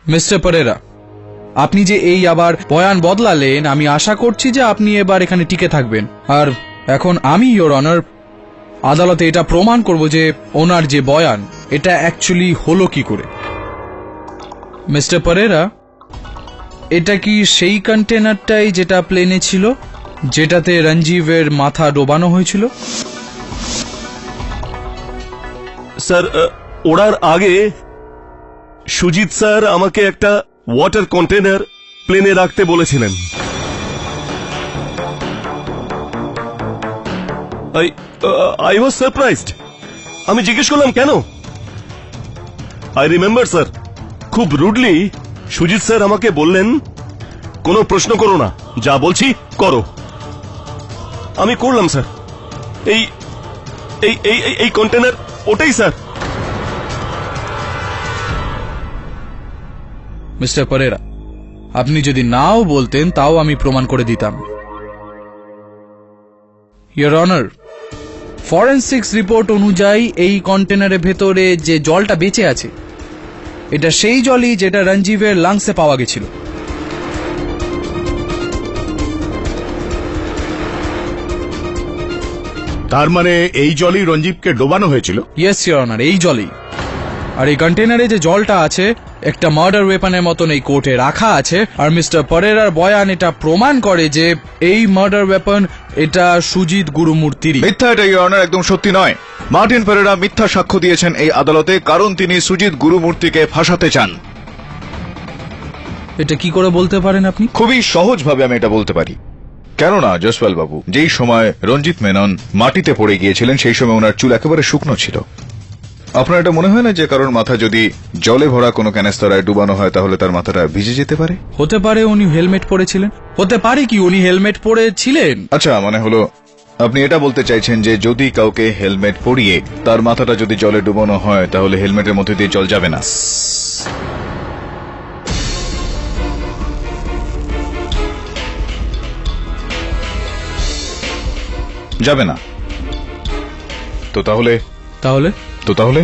মিস্টার পরেরা, আপনি যে এই আবার বয়ান বদলালেন, আমি আশা করছি যে আপনি এবার এখানে টিকে থাকবেন। আর এখন আমি ইয়োর অনার আদালতে এটা প্রমাণ করব যে ওনার যে বয়ান এটা অ্যাকচুয়ালি হলো কি করে। মিস্টার পরেরা, এটা কি সেই কন্টেনারটাই যেটা প্লেনে ছিল, যেটাতে রঞ্জীবের মাথা ডোবানো হয়েছিল? স্যার, ওড়ার আগে সুজিত স্যার আমাকে একটা ওয়াটার কন্টেনার প্লেনে রাখতে বলেছিলেন। I was surprised. আমি জিজ্ঞেস করলাম কেন। আই রিমেম্বার স্যার, খুব রুডলি সুজিত স্যার আমাকে বললেন, কোনো প্রশ্ন করো না, যা বলছি করো। আমি করলাম স্যার। এই এই এই এই কন্টেনার ওটাই স্যার। মিস্টার পরেরা, আপনি যদি নাও বলতেন তাও আমি প্রমাণ করে দিতাম। ইয়োর অনার, ফরেনসিক্স রিপোর্ট অনুযায়ী এই কন্টেনারের ভেতরে যে জলটা বেঁচে আছে, এটা সেই জলই যেটা রঞ্জীবের লাংসে পাওয়া গেছিল। তার মানে এই জলই রঞ্জীবকে ডোবানো হয়েছিল? ইয়েস ইয়োর অনার, এই জলই। আর এই কন্টেনারে যে জলটা আছে একটা মার্ডার ওয়েপনের মতন এই কোর্টে রাখা আছে, আর মিস্টার পরেরার বয়ান এটা প্রমাণ করে যে এই মার্ডার ওয়েপন এটা সুজিত গুরুমূর্তিরই। মিথ্যা এটা ইয়োর অনার, একদম সত্যি নয়। মার্টিন পেরেরা মিথ্যা সাক্ষ্য দিয়েছেন এই আদালতে, কারণ তিনি সুজিত গুরুমূর্তিকে ফাঁসাতে চান। এটা কি করে বলতে পারেন আপনি? খুবই সহজভাবে আমি এটা বলতে পারি। কেননা জসপাল বাবু, যেই সময় রঞ্জিত মেনন মাটিতে পড়ে গিয়েছিলেন সেই সময় ওনার চুল একেবারে শুকনো ছিল। আপনার এটা মনে হয় না যে কারোর মাথা যদি জলে ভরা কোনো ক্যানেস্তরায় ডুবানো হয় তাহলে তার মাথাটা ভিজে যেতে পারে? হতে পারে উনি হেলমেট পরেছিলেন, হতে পারে কি উনি হেলমেট পরেছিলেন। আচ্ছা, মানে হলো আপনি এটা বলতে চাইছেন যে যদি কাউকে হেলমেট পরিয়ে তার মাথাটা যদি জলে ডুবানো হয় তাহলে হেলমেটের মধ্যে দিয়ে জল যাবে না। যাবে না তো তাহলে তাহলে তো তাহলে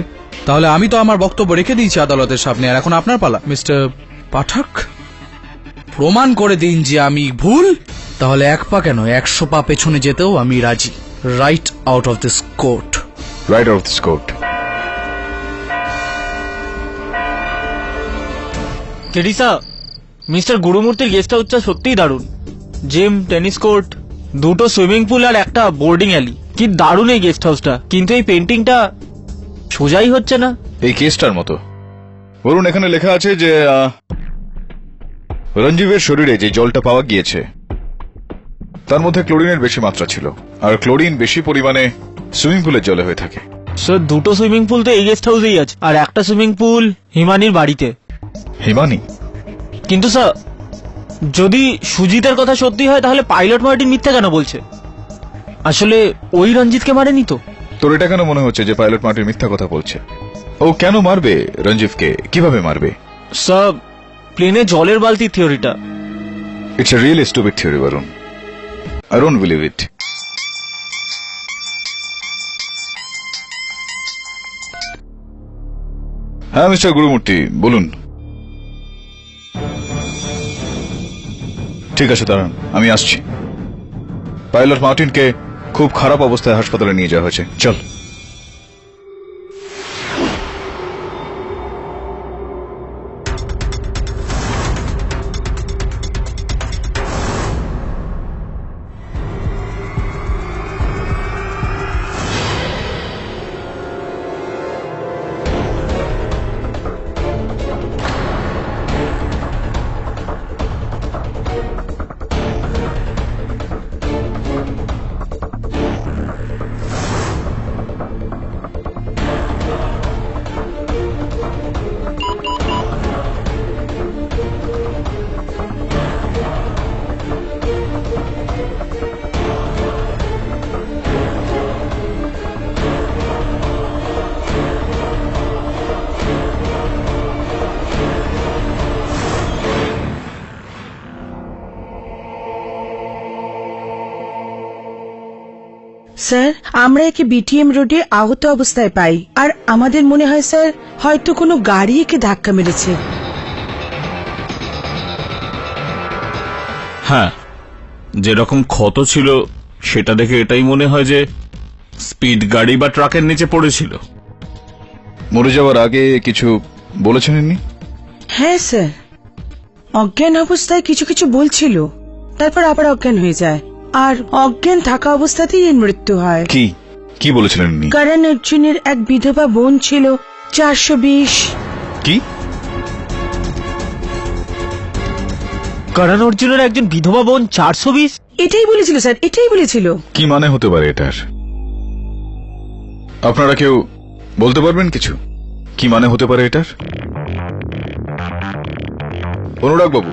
তাহলে আমি তো আমার বক্তব্য রেখে দিয়েছি আদালতের সামনে, আর এখন আপনার পালা। মিস্টার পাঠক, প্রমাণ করে দিন যে আমি ভুল, তাহলে 1 পা কেন 100 পা পেছনে যেতেও আমি রাজি। Right out of this court. Right out of this court. কেডিসা, মিস্টার গুরুমূর্তির গেস্ট হাউসটা সত্যিই দারুণ। জিম, টেনিস কোর্ট, 2টো সুইমিং পুল আর একটা বোর্ডিং অ্যালি। কি দারুণ এই গেস্ট হাউসটা, কিন্তু এই পেন্টিংটা সোজাই হচ্ছে না। এই কেসটার মতো। বলুন, এখানে লেখা আছে যে রঞ্জীবের শরীরে যে জলটা পাওয়া গিয়েছে তার মধ্যে ক্লোরিনের বেশি মাত্রা ছিল, আর ক্লোরিন বেশি পরিমাণে সুইমিং পুলের জলে হয়ে থাকে। স্যার, 2টো সুইমিং পুল তো এই গেস্ট হাউসেই আছে, আর একটা সুইমিং পুল হিমানির বাড়িতে। হিমানি? কিন্তু স্যার, যদি সুজিতের কথা সত্যি হয় তাহলে পাইলট মার্টিন মিথ্যা কেন বলছে? আসলে ওই রঞ্জিতকে মারেনি তো? তোর এটা কেন মনে হচ্ছে যে পাইলট মার্টিন মিথ্যা কথা বলছে? ও কেন মারবে রঞ্জিবকে? কিভাবে মারবে? স্যার, প্লেনে জলের বালতি থিওরিটা, it's a really stupid theory Varun. I don't believe it. হ্যাঁ মিস্টার গুরুমূর্তি, বলুন। ঠিক আছে, দাঁড়ান, আমি আসছি। পাইলট মার্টিনকে খুব খারাপ অবস্থায় হাসপাতালে নিয়ে যাওয়া হয়েছে। চল। আমরা একে বিটিএম রোডে আহত অবস্থায় পাই, আর আমাদের মনে হয় স্যার হয়তো কোনো গাড়ি একে ধাক্কা মেরেছে। হ্যাঁ, যেরকম ক্ষত ছিল সেটা দেখে এটাই মনে হয় যে স্পিড গাড়ি বা ট্রাকের নিচে পড়েছিল। মরে যাওয়ার আগে কিছু বলেছেন ইনি? হ্যাঁ স্যার, অজ্ঞান অবস্থায় কিছু কিছু বলছিল, তারপর আবার অজ্ঞান হয়ে যায়, আর অজ্ঞান থাকা অবস্থাতেই এর মৃত্যু হয়। কি কি বলেছিলেন ইনি? করণ অর্জুনের এক বিধবা বোন ছিল, 420। কি? করণ অর্জুনের একজন বিধবা বোন 420? এটাই বলেছিল স্যার, এটাই বলেছিল। কি মানে হতে পারে এটার? আপনারা কেউ বলতে পারবেন কিছু? কি মানে হতে পারে এটার? অনুরাগ বাবু,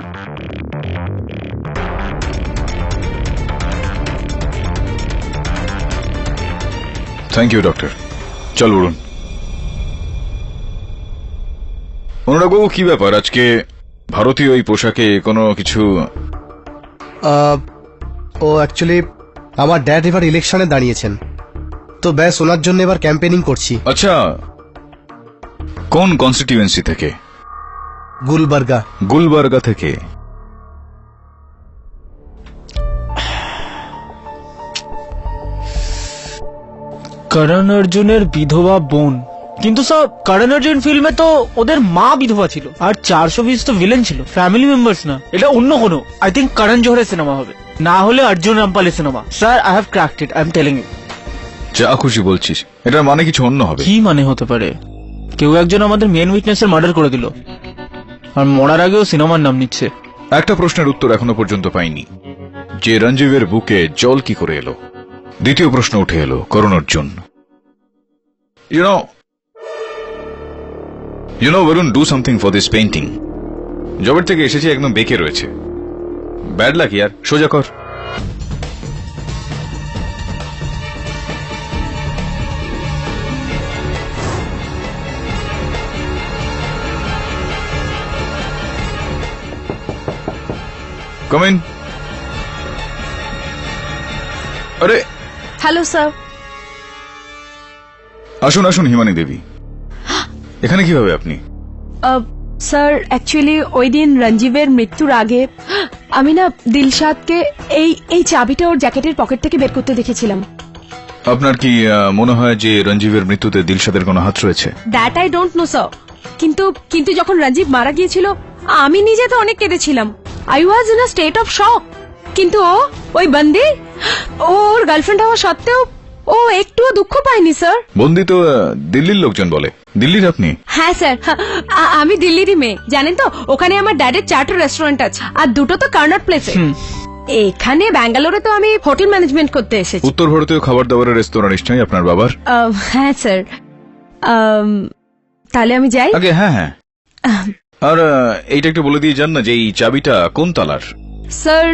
থ্যাংক ইউ ডক্টর। চল বলুন। অনুরাগ বাবু, কি ব্যাপার আজকে ভারতীয় এই পোশাকে কোনো কিছু? ও অ্যাকচুয়ালি আমার ড্যাড এবার ইলেকশনে দাঁড়িয়েছেন, তো ব্যাস ওনার জন্য এবার ক্যাম্পেনিং করছি। আচ্ছা, কোন কনস্টিটিউয়েন্সি থেকে? গুলবার্গা। গুলবার্গা থেকে। করণ অর্জুনের বিধবা বোন, কিন্তু স্যার করণ অর্জুন ফিল্মে তো ওদের মা বিধবা ছিল, আর 420 তো ভিলেন ছিল, ফ্যামিলি মেম্বার্স না। এটা অন্য কোনো, আই থিঙ্ক করণ জোহরের সিনেমা হবে, না হলে অর্জুন রামপালের cinema. Sir, I have cracked it, I am telling you. যা খুশি বলছিস, এটার মানে কিছু অন্য হবে। কি মানে হতে পারে? কেউ একজন আমাদের মেন উইটনেসের মার্ডার করে দিল, আর মরার আগেও সিনেমার নাম নিচ্ছে। একটা প্রশ্নের উত্তর এখনো পর্যন্ত পাইনি, যে রঞ্জীবের বুকে জল কি করে এলো। দ্বিতীয় প্রশ্ন উঠে এলো, করণ Arjun. You know, Varun, do something for this painting. জবের থেকে এসেছে একদম বেঁকে রয়েছে। ব্যাড লাক ইয়ার, সোজা কর। Come in. আরে হ্যালো স্যার। আসুন আসুন হিমানী দেবী, এখানে কিভাবে আপনি? স্যার অ্যাকচুয়ালি ওই দিন রঞ্জীবের মৃত্যুর আগে আমি না দিলশাদকে এই চাবিটা ওর জ্যাকেটের পকেট থেকে বের করতে দেখেছিলাম। আপনার কি মনে হয় যে রঞ্জীবের মৃত্যুতে দিলশাদের কোনো হাত রয়েছে? That I don't know sir, কিন্তু যখন রঞ্জীব মারা গিয়েছিল আমি নিজে তো অনেক কেঁদেছিলাম। I was in a state of shock. কিন্তু ওই বন্দি, ওর গার্লফ্রেন্ড হওয়া সত্ত্বেও ও একটুও দুঃখ পায়নি স্যার। বন্দি তো দিল্লির লোকজন বলে। দিল্লির আপনি? হ্যাঁ স্যার, আমি দিল্লিরই মেয়ে। জানেন তো, ওখানে আমার ড্যাডের 4টা রেস্টুরেন্ট আছে, আর 2টো তো কর্নাট প্লেসে। এখানে ব্যাঙ্গালোরে তো আমি হোটেল ম্যানেজমেন্ট করতে এসেছি। উত্তর ভারতীয় খাবার দাবারের রেস্তোরাঁ নিশ্চয়ই আপনার বাবার? হ্যাঁ স্যার। তাহলে আমি যাই? আগে হ্যাঁ হ্যাঁ, আর এইটা একটু বলে দিয়ে যান না যে এই চাবিটা কোন তালার? স্যার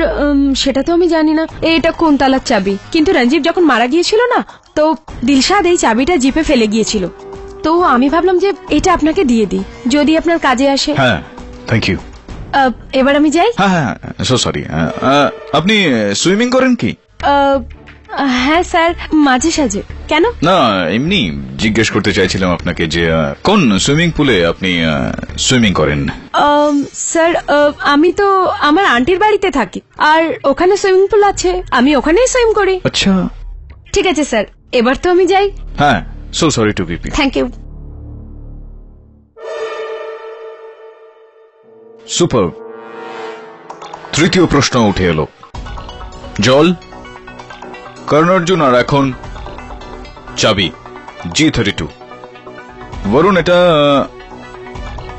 সেটা তো আমি জানি না এটা কোন তালার চাবি, কিন্তু রঞ্জীব যখন মারা গিয়েছিল না, তো দিলশাদ এই চাবিটা জিপে ফেলে গিয়েছিল, তো আমি ভাবলাম যে এটা আপনাকে দিয়ে দিই, যদি আপনার কাজে আসে। হ্যাঁ, থ্যাংক ইউ। এবার আমি যাই? হ্যাঁ হ্যাঁ, সো সরি। আপনি সুইমিং করেন কি? হ্যাঁ স্যার, মাঝে সাঝে। কেন? না, এমনি জিজ্ঞেস করতে চাইছিলাম আপনাকে যে কোন সুইমিং পুলে আপনি সুইমিং করেন? স্যার আমি তো আমার আন্টির বাড়িতে থাকি, আর ওখানে সুইমিং পুল আছে, আমি ওখানেই সুইম করি। আচ্ছা ঠিক আছে স্যার, এবার তো আমি যাই। হ্যাঁ, so sorry to BP. Thank you. Super. তৃতীয় প্রশ্ন উঠে এলো, জল, করণ অর্জুন, আর এখন চাবি G32। বরুণ, এটা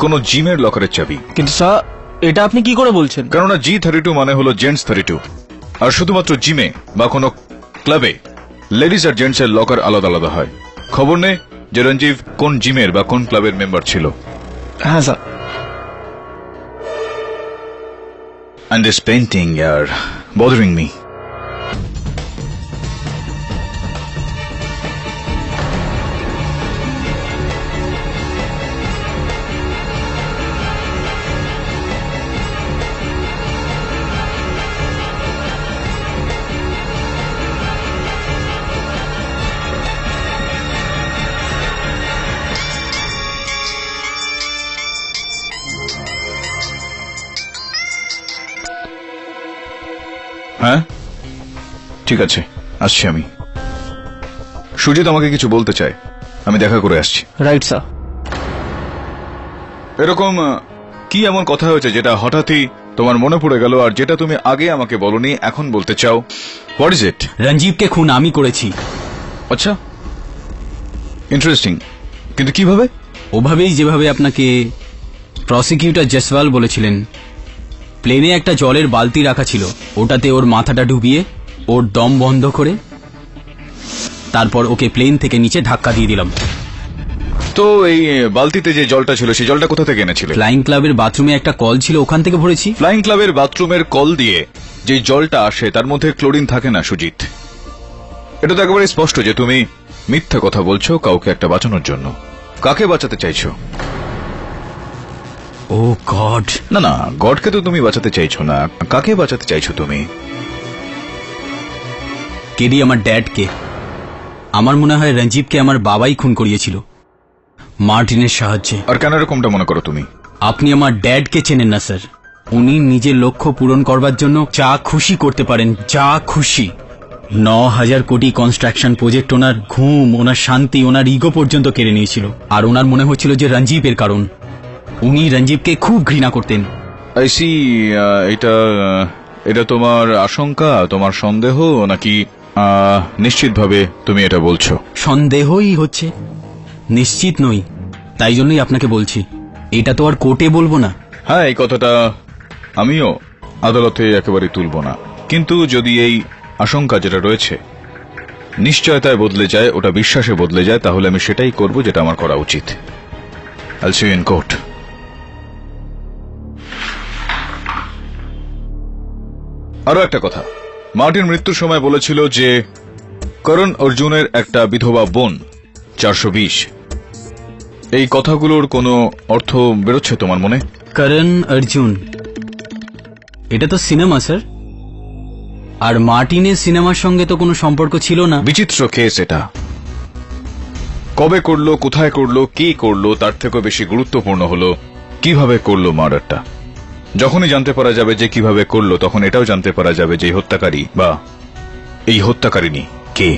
কোন জিমের লকারের চাবি। কিন্তু স্যার, এটা আপনি কি করে বলছেন? কেননা G32 মানে হলো জেন্টস 32, আর শুধুমাত্র জিমে বা কোনো ক্লাবে লেডিস আর জেন্টস এর লকার আলাদা আলাদা হয়। খবর নেই যে রঞ্জীব কোন জিমের বা কোন ক্লাবের মেম্বার ছিল? হ্যাঁ sir. And this painting are bothering me. হ্যাঁ ঠিক আছে, আসছি আমি। সুজিত আমাকে কিছু বলতে চায়, আমি দেখা করে আসছি। Right sir. এরকম কি এমন কথা হয়েছে যেটা হঠাৎই তোমার মনে পড়ে গেল, আর যেটা তুমি আগে আমাকে বলনি, এখন বলতে চাও? What is it? রঞ্জীবকে খুন আমি করেছি। আচ্ছা, ইন্টারেস্টিং, কিন্তু কিভাবে? ওভাবেই যেভাবে আপনাকে প্রসিকিউটর জয়সওয়াল বলেছিলেন। প্লেনে একটা জলের বালতি রাখা ছিল, ওটাতে ওর মাথাটা ডুবিয়ে ওর দম বন্ধ করে তারপর ওকে প্লেন থেকে নিচে ধাক্কা দিয়ে দিলাম। তো এই বালতিতে যে জলটা ছিল সেই জলটা কোথা থেকে এনেছিলে? ফ্লাইং ক্লাবের বাথরুমে একটা কল ছিল, ওখান থেকে ভরেছি। ফ্লাইং ক্লাবের বাথরুমের কল দিয়ে যে জলটা আসে তার মধ্যে ক্লোরিন থাকে না সুজিত। এটা তো একেবারে স্পষ্ট যে তুমি মিথ্যা কথা বলছো কাউকে একটা বাঁচানোর জন্য। কাকে বাঁচাতে চাইছো? ও গড। না না, গডকে তো তুমি বাঁচাতে চাইছো না, কাকে বাঁচাতে চাইছো তুমি? কেডি, আমার ড্যাডকে। আমার মনে হয় রঞ্জীবকে আমার বাবাই খুন করিয়েছিল মার্টিনের সাহায্যে। আর কেন এরকমটা মনে করো তুমি? আপনি আমার ড্যাডকে চেনেন না স্যার। উনি নিজের লক্ষ্য পূরণ করবার জন্য যা খুশি করতে পারেন, যা খুশি। 9,000 কোটি কনস্ট্রাকশন প্রজেক্ট ওনার ঘুম, ওনার শান্তি, ওনার ইগো পর্যন্ত কেড়ে নিয়েছিল। আর ওনার মনে হচ্ছিল যে রঞ্জীবের কারণ। উনি রঞ্জীবকে খুব ঘৃণা করতেন। I see. এটা তোমার আশঙ্কা, তোমার সন্দেহ, নাকি নিশ্চিতভাবে তুমি এটা বলছো? সন্দেহই হচ্ছে, নিশ্চিত নই। তাই জন্যই আপনাকে বলছি, এটা তো আর কোর্টে বলবো না। হ্যাঁ, এই কথাটা আমিও আদালতে একেবারে তুলব না, কিন্তু যদি এই আশঙ্কা যেটা রয়েছে নিশ্চয়তায় বদলে যায়, ওটা বিশ্বাসে বদলে যায়, তাহলে আমি সেটাই করব যেটা আমার করা উচিত। I'll see you in court. আরো একটা কথা, মার্টিন মৃত্যুর সময় বলেছিল যে করণ অর্জুনের একটা বিধবা বোন 420। এই কথাগুলোর কোনো অর্থ বেরোচ্ছে তোমার মনে? করণ অর্জুন, এটা তো সিনেমা স্যার। আর মার্টিনের সিনেমার সঙ্গে তো কোনো সম্পর্ক ছিল না। বিচিত্র কেস এটা। কবে করলো, কোথায় করলো, কি করলো, তার থেকে বেশি গুরুত্বপূর্ণ হলো কিভাবে করলো মার্ডারটা। যখনই জানতে পারা যাবে যে কিভাবে করলো, তখন এটাও জানতে পারা যাবে যে হত্যাকারী বা এই হত্যাকারিনী কে।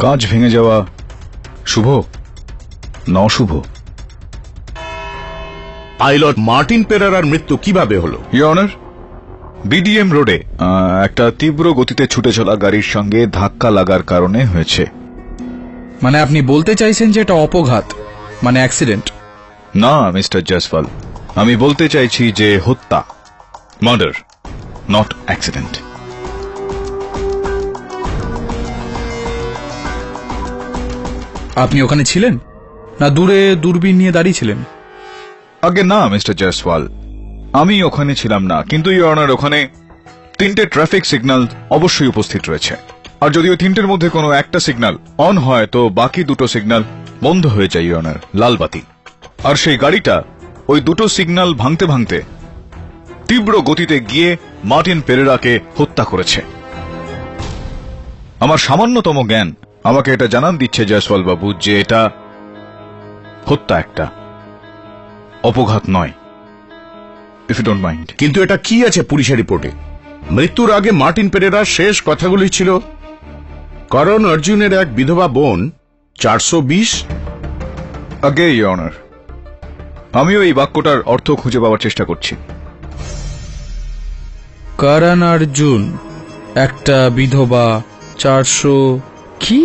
কাজ ভেঙে যাওয়া শুভ না অশুভ? পাইলট মার্টিন পেরেরার মৃত্যু কিভাবে হলো? ইওর অনার, বিডিএম রোডে একটা তীব্র গতিতে ছুটে চলা গাড়ির সঙ্গে ধাক্কা লাগার কারণে হয়েছে। মানে আপনি বলতে চাইছেন যে এটা অপঘাত, মানে অ্যাক্সিডেন্ট? না মিস্টার জয়সওয়াল, আমি বলতে চাইছি যে হত্যা, মার্ডার, নট অ্যাক্সিডেন্ট। আপনি ওখানে ছিলেন? না দূরে দূরবীন নিয়ে দাঁড়িয়েছিলেন? আগে না মিস্টার জয়সওয়াল, আমি ওখানে ছিলাম না, কিন্তু ইওর অনার ওখানে 3টে ট্রাফিক সিগন্যাল অবশ্যই উপস্থিত রয়েছে। আর যদি ওই 3টের মধ্যে কোনো একটা সিগন্যাল অন হয় তো বাকি 2টো সিগন্যাল বন্ধ হয়ে যায় ইওর অনার, লাল বাতি। আর সেই গাড়িটা ওই 2টো সিগন্যাল ভাঙতে ভাঙতে তীব্র গতিতে গিয়ে মার্টিন পেরেরাকে হত্যা করেছে। আমার সামান্যতম জ্ঞান আমাকে এটা জানান দিচ্ছে জয়সওয়াল বাবু যে এটা হত্যা, একটা অপঘাত নয়, ইফ ইউ ডোন্ট মাইন্ড। কিন্তু এটা কি আছে পুলিশের রিপোর্টে? মৃত্যুর আগে মার্টিন পেরেরার শেষ কথাগুলি ছিল করণ অর্জুনের এক বিধবা বোন 420। আগে ইওর অনার, আমিও এই বাক্যটার অর্থ খুঁজে পাওয়ার চেষ্টা করছি। করণ অর্জুন একটা বিধবা 400 কি?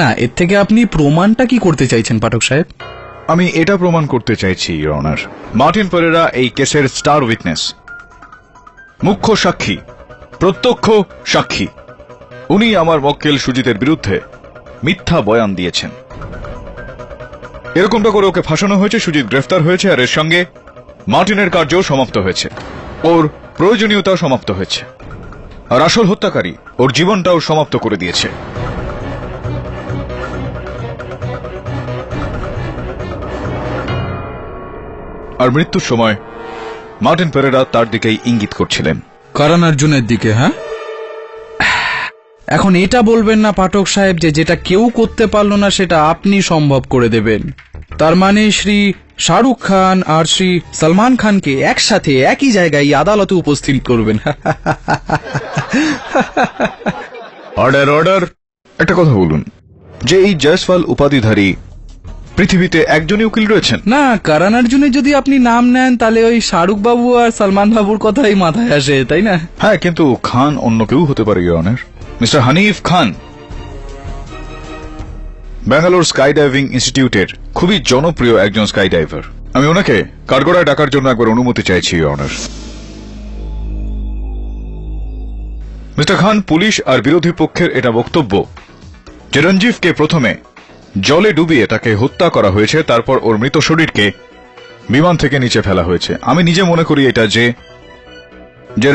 না, এর থেকে আপনি প্রমাণটা কি করতে চাইছেন পাঠক সাহেব? আমি এটা প্রমাণ করতে চাইছি ইওর অনার, মার্টিন পেরেরা এই কেসের স্টার উইটনেস, মুখ্য সাক্ষী, প্রত্যক্ষ সাক্ষী। উনি আমার মক্কেল সুজিতের বিরুদ্ধে মিথ্যা বয়ান দিয়েছেন। এরকমটা করে ওকে ফাঁসানো হয়েছে, সুজিত গ্রেফতার হয়েছে, আর এর সঙ্গে মার্টিনের কার্যও সমাপ্ত হয়েছে, ওর প্রয়োজনীয়তাও সমাপ্ত হয়েছে, আর আসল হত্যাকারী ওর জীবনটাও সমাপ্ত করে দিয়েছে। আর মৃত্যুর সময় মার্টিন পেরেরা তার দিকেই ইঙ্গিত করছিলেন। করণ অর্জুনের দিকে? হ্যাঁ, এখন এটা বলবেন না পাঠক সাহেব যে যেটা কেউ করতে পারল না সেটা আপনি সম্ভব করে দেবেন। তার মানে শ্রী শাহরুখ খান আর শ্রী সলমান খানকে একসাথে একই জায়গায় আদালতে উপস্থিত করবেন। Order order. একটা কথা বলুন, যে এই জয়সওয়াল উপাধিধারী পৃথিবীতে একজনই উকিল রয়েছেন? না, করণ অর্জুনের যদি আপনি নাম নেন তাহলে ওই শাহরুখ বাবু আর সলমান বাবুর কথাই মাথায় আসে, তাই না? হ্যাঁ, কিন্তু খান অন্য কেউ হতে পারে your honour. Mister Hanif Khan Bangalore sky diving ইনস্টিটিউটের খুবই জনপ্রিয় একজন স্কাই ডাইভার। আমি ওনাকে কাঠগড়ায় ডাকার জন্য একবার অনুমতি চাইছি your honour. Mister Khan, police আর বিরোধী পক্ষের এটা বক্তব্য যে রঞ্জিবকে প্রথমে জলে ডুবিয়ে তাকে হত্যা করা হয়েছে, তারপর ওর মৃত শরীরকে বিমান থেকে নিচে ফেলা হয়েছে। আমি নিজে মনে করি এটা যে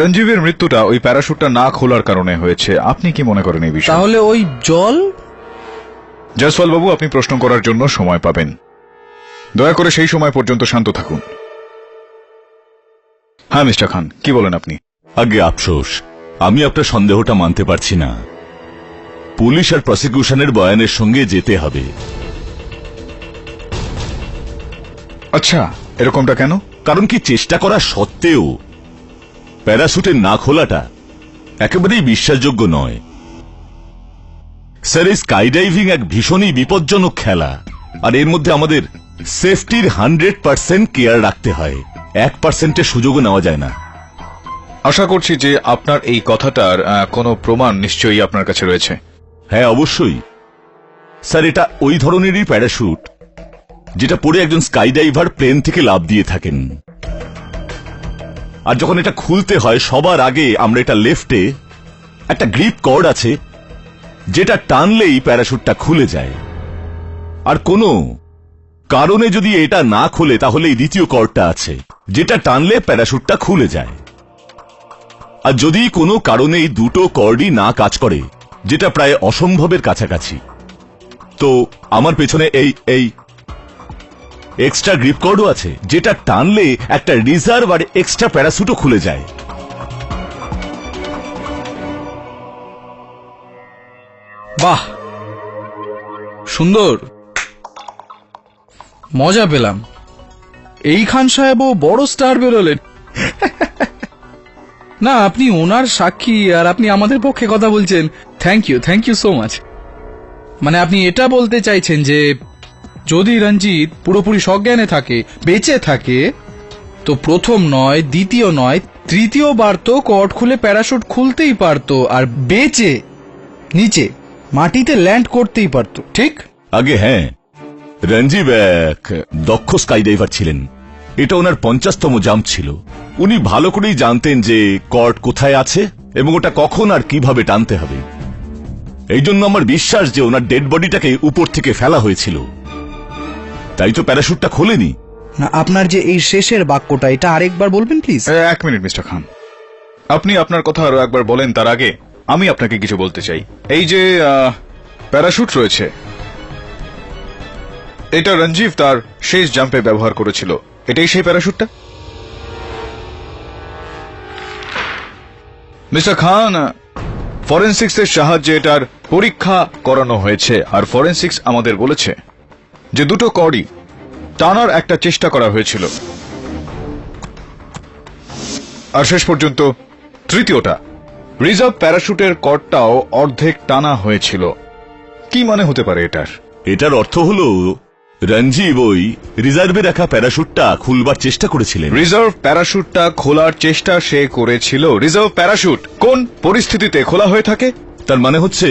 রঞ্জিবের মৃত্যুটা ওই প্যারাশুটটা না খোলার কারণে হয়েছে। আপনি কি মনে করেন এই বিষয়ে? তাহলে ওই জল? জয়সওয়াল বাবু, আপনি প্রশ্ন করার জন্য সময় পাবেন, দয়া করে সেই সময় পর্যন্ত শান্ত থাকুন। হ্যাঁ মিস্টার খান, কি বলেন আপনি? আগে আফসোস, আমি আপনার সন্দেহটা মানতে পারছি না। পুলিশ আর প্রসিকিউশনের বয়ানের সঙ্গে যেতে হবে। আচ্ছা, এরকমটা কেন? কারণ কি চেষ্টা করা সত্ত্বেও প্যারাশুটের না খোলাটা একেবারেই বিশ্বাসযোগ্য নয়। স্যার, এই স্কাই ডাইভিং এক ভীষণই বিপজ্জনক খেলা, আর এর মধ্যে আমাদের সেফটির 100% কেয়ার রাখতে হয়, 1%-এর সুযোগও নেওয়া যায় না। আশা করছি যে আপনার এই কথাটার কোনো প্রমাণ নিশ্চয়ই আপনার কাছে রয়েছে। হ্যাঁ, অবশ্যই স্যার, এটা ওই ধরনেরই প্যারাশুট যেটা পরে একজন স্কাই ডাইভার প্লেন থেকে লাফ দিয়ে থাকেন। আর যখন এটা খুলতে হয় সবার আগে আমরা এটা লেফটে একটা গ্রিপ কর্ড আছে যেটা টানলেই প্যারাশুটটা খুলে যায়, আর কোনো কারণে যদি এটা না খুলে তাহলে এই দ্বিতীয় কর্ডটা আছে যেটা টানলে প্যারাশুটটা খুলে যায়। আর যদি কোনো কারণে এই দুটো কর্ডই না কাজ করে, যেটা প্রায় অসম্ভবের কাছাকাছি, তো আমার পেছনে এই এক্সট্রা গ্রিপ কর্ডও আছে যেটা টানলে একটা রিজার্ভ আর এক্সট্রা প্যারাশুটও খুলে যায়। বাহ, সুন্দর, মজা পেলাম। এই খান সাহেবও বড় স্টার বেরোলেন। না, আপনি ওনার সাক্ষী আর আপনি আমাদের পক্ষে কথা বলছেন। Thank you so much. মানে আপনি এটা বলতে চাইছেন যে যদি রঞ্জিত পুরোপুরি সজ্ঞানে থাকে, বেঁচে থাকে, তো প্রথম নয়, দ্বিতীয় নয়, তৃতীয়বার তো কর্ড খুলে প্যারাশুট খুলতেই পারতো আর বেঁচে নিচে মাটিতে ল্যান্ড করতেই পারতো, ঠিক? আগে হ্যাঁ, রঞ্জিব এক দক্ষ স্কাই ডাইভার ছিলেন। এটা ওনার 50তম জাম্প ছিল। উনি ভালো করেই জানতেন যে কর্ড কোথায় আছে এবং ওটা কখন আর কিভাবে টানতে হবে। এই জন্য আমার বিশ্বাস যে ওনার ডেড বডিটাকে উপর থেকে ফেলা হয়েছিল, তাই তো প্যারাশুটটা খোলেনি। না, আপনার যে এই শেষের বাক্যটা, এটা আরেকবার বলবেন প্লিজ। এক মিনিট মিস্টার খান, আপনি আপনার কথা আরো একবার বলেন তার আগে আমি আপনাকে কিছু বলতে চাই। এই যে প্যারাশুট রয়েছে, এটা রঞ্জিভ তার শেষ জাম্পে ব্যবহার করেছিল, এটাই সেই প্যারাশুটটা? মিস্টার খান, ফরেনসিক্স এর সাহায্যে এটার পরীক্ষা করানো হয়েছে, আর ফরেনসিক্স আমাদের বলেছে যে দুটো কর্ডই টানার একটা চেষ্টা করা হয়েছিল, আর শেষ পর্যন্ত তৃতীয়টা রিজার্ভ প্যারাশুটের কর্ডটাও অর্ধেক টানা হয়েছিল। কি মানে হতে পারে এটার? এটার অর্থ হলো রঞ্জিব ওই রিজার্ভে রাখা প্যারাশুটটা খুলবার চেষ্টা করেছিলেন। রিজার্ভ প্যারাশুটটা খোলার চেষ্টা সে করেছিল। রিজার্ভ প্যারাশুট কোন পরিস্থিতিতে খোলা হয়ে থাকে? তার মানে হচ্ছে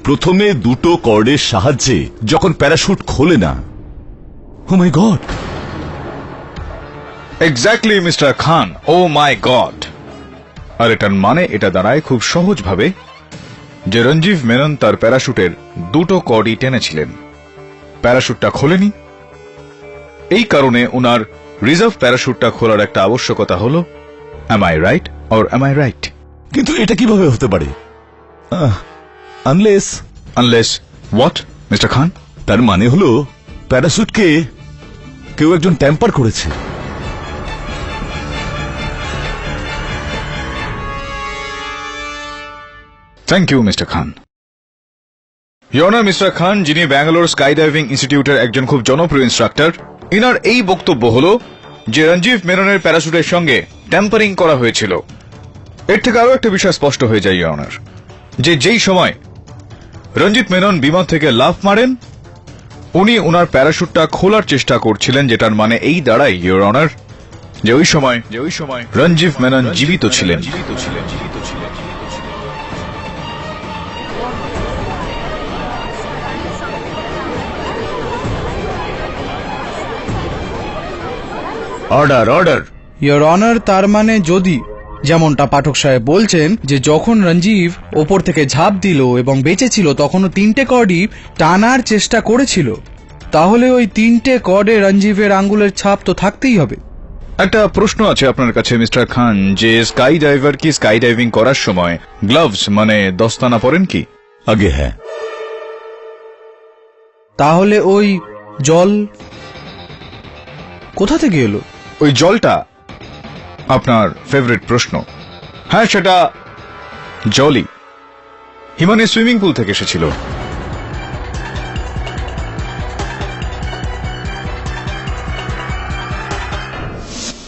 প্রথমে দুটো কর্ডের সাহায্যে যখন প্যারাশুট খোলে না। ও মাই গড! এক্স্যাক্টলি মিস্টার খান, ও মাই গড। আর এটার মানে এটা দাঁড়ায় খুব সহজভাবে যে রঞ্জিভ মেনন তার প্যারাশুটের দুটো কর্ডই টেনেছিলেন, প্যারাশুটটা খোলেনি। এই কারণে ওনার রিজার্ভ প্যারাশুটটা খোলার একটা আবশ্যকতা হলো। Am I right or am I right? কিন্তু এটা কিভাবে হতে পারে? Unless what mister Khan? তার মানে হলো প্যারাশুটকে কেউ একজন ট্যাম্পার করেছে। Thank you mister Khan. Your honour mister Khan, যিনি ব্যাঙ্গালোর স্কাই ডাইভিং ইনস্টিটিউটের একজন খুব জনপ্রিয় ইনস্ট্রাক্টর, ইনার এই বক্তব্য হলো যে রঞ্জিভ মেননের প্যারাশুটের সঙ্গে ট্যাম্পারিং করা হয়েছিল। এর থেকে আরো একটা বিষয় স্পষ্ট হয়ে যায় ইয়নার, যে যেই সময় রঞ্জিত মেনন বিমান থেকে লাফ মারেন উনি ওনার প্যারাশুটটা খোলার চেষ্টা করছিলেন, যেটার মানে এই দাঁড়ায় ইয়োর অনার যে ওই সময় রঞ্জিভ মেনন জীবিত ছিলেন। Order order. ইয়োর অনার, তার মানে যদি যেমনটা পাঠক সাহেব বলছেন যে যখন রঞ্জিভ ওপর থেকে ঝাঁপ দিল এবং বেঁচে ছিল তখনও তিনটে কর্ডই টানার চেষ্টা করেছিল, তাহলে ওই তিনটে কর্ডে রঞ্জিভের আঙ্গুলের ছাপ তো থাকতেই হবে। একটা প্রশ্ন আছে আপনার কাছে মিস্টার খান, যে স্কাই ডাইভার কি স্কাই ডাইভিং করার সময় গ্লাভস মানে দস্তানা পরেন কি? আগে হ্যাঁ। তাহলে ওই জল কোথা থেকে এলো? ওই জলটা আপনার ফেভারিট প্রশ্ন। হ্যাঁ, সেটা জলই হিমানি সুইমিং পুল থেকে এসেছিল।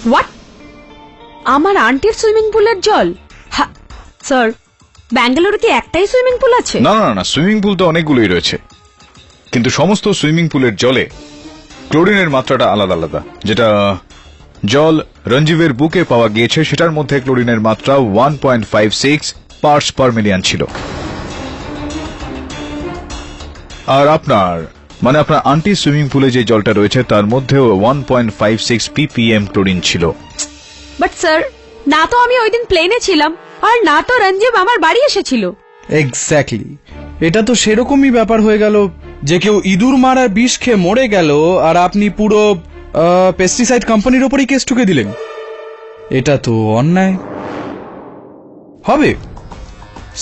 হোয়াট? আমার আন্টির সুইমিং পুলের জল? স্যার, ব্যাঙ্গালোরে কি একটাই সুইমিং পুল আছে? না না না, সুইমিং পুল তো অনেকগুলোই রয়েছে, কিন্তু সমস্ত সুইমিং পুলের জলে ক্লোরিনের মাত্রাটা আলাদা আলাদা। যেটা জল রঞ্জিবের বুকে পাওয়া গিয়েছে সেটার মধ্যে ক্লোরিনের মাত্রা 1.56 পার্টস পার মিলিয়ন ছিল। আর আপনার আন্টি সুইমিং পুলে যে জলটা রয়েছে তার মধ্যেও 1.56 ppm ক্লোরিন ছিল। বাট স্যার, না তো আমি ওই দিন প্লেনে ছিলাম, আর না তো রঞ্জিব আমার বাড়ি এসেছিল। এক্স্যাক্টলি, এটা তো সেরকমই ব্যাপার হয়ে গেল যে কেউ ইঁদুর মারার বিষ খেয়ে মরে গেল আর আপনি পুরো পেস্টিসাইড কোম্পানির ওপরই কেস ঠুকে দিলেন। এটা তো অন্যায় হবে।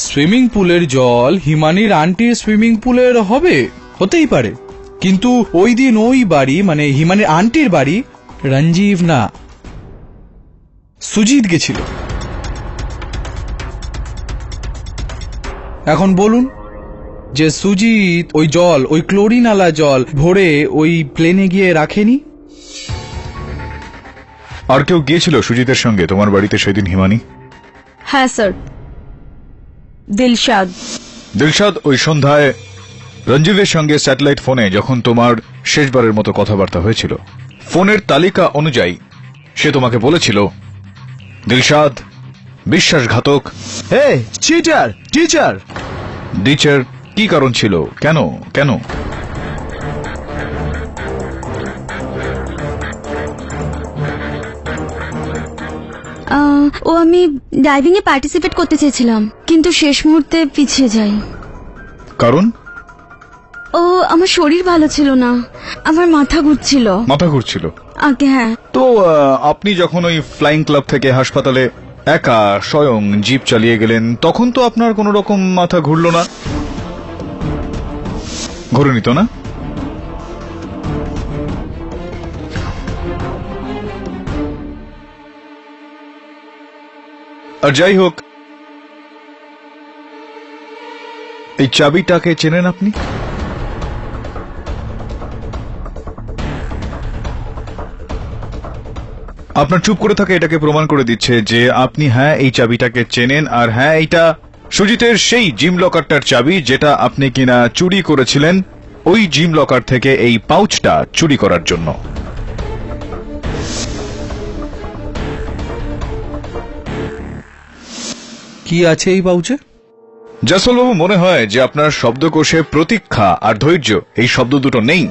সুইমিং পুলের জল হিমানির আন্টির সুইমিং পুলের হবে, হতেই পারে, কিন্তু ওই দিন ওই বাড়ি মানে হিমানির আন্টির বাড়ি রঞ্জিব না, সুজিত গেছিল। এখন বলুন যে সুজিত ওই জল, ওই ক্লোরিন আলা জল ভরে ওই প্লেনে গিয়ে রাখেনি? আর কেউ গিয়েছিল সুজিতের সঙ্গে তোমার বাড়িতে সেদিন হিমানি? হ্যাঁ স্যার, দিলশাদ। দিলশাদ ওই সন্ধ্যায় রঞ্জিবের সঙ্গে স্যাটেলাইট ফোনে যখন তোমার শেষবারের মতো কথাবার্তা হয়েছিল, ফোনের তালিকা অনুযায়ী সে তোমাকে বলেছিল দিলশাদ বিশ্বাসঘাতক। হে চিটার, টিচার। টিচার কি কারণ ছিল? কেন কেন? ও আমি ডাইভিং এ পার্টিসিপেট করতে চেয়েছিলাম, কিন্তু শেষ মুহূর্তে পিছিয়ে যাই। কারণ? ও আমার শরীর ভালো ছিল না, আমার মাথা ঘুরছিল। মাথা ঘুরছিল? আগে হ্যাঁ। তো আপনি যখন ওই ফ্লাইং ক্লাব থেকে হাসপাতালে একা স্বয়ং জিপ চালিয়ে গেলেন, তখন তো আপনার কোনো রকম মাথা ঘুরলো না? ঘুরেনি তো না? আর যাই হোক, এই চাবিটাকে চেনেন আপনি? আপনার চুপ করে থাকা এটাকে প্রমাণ করে দিচ্ছে যে আপনি হ্যাঁ এই চাবিটাকে চেনেন, আর হ্যাঁ এইটা সুজিতের সেই জিম লকারটার চাবি যেটা আপনি কিনা চুরি করেছিলেন ওই জিম লকার থেকে এই পাউচটা চুরি করার জন্য। কি আছে এই পাউচে? জয়সলবাবু, মনে হয় যে আপনার শব্দকোষে প্রতীক্ষা আর ধৈর্য এই শব্দ দুটো নেই।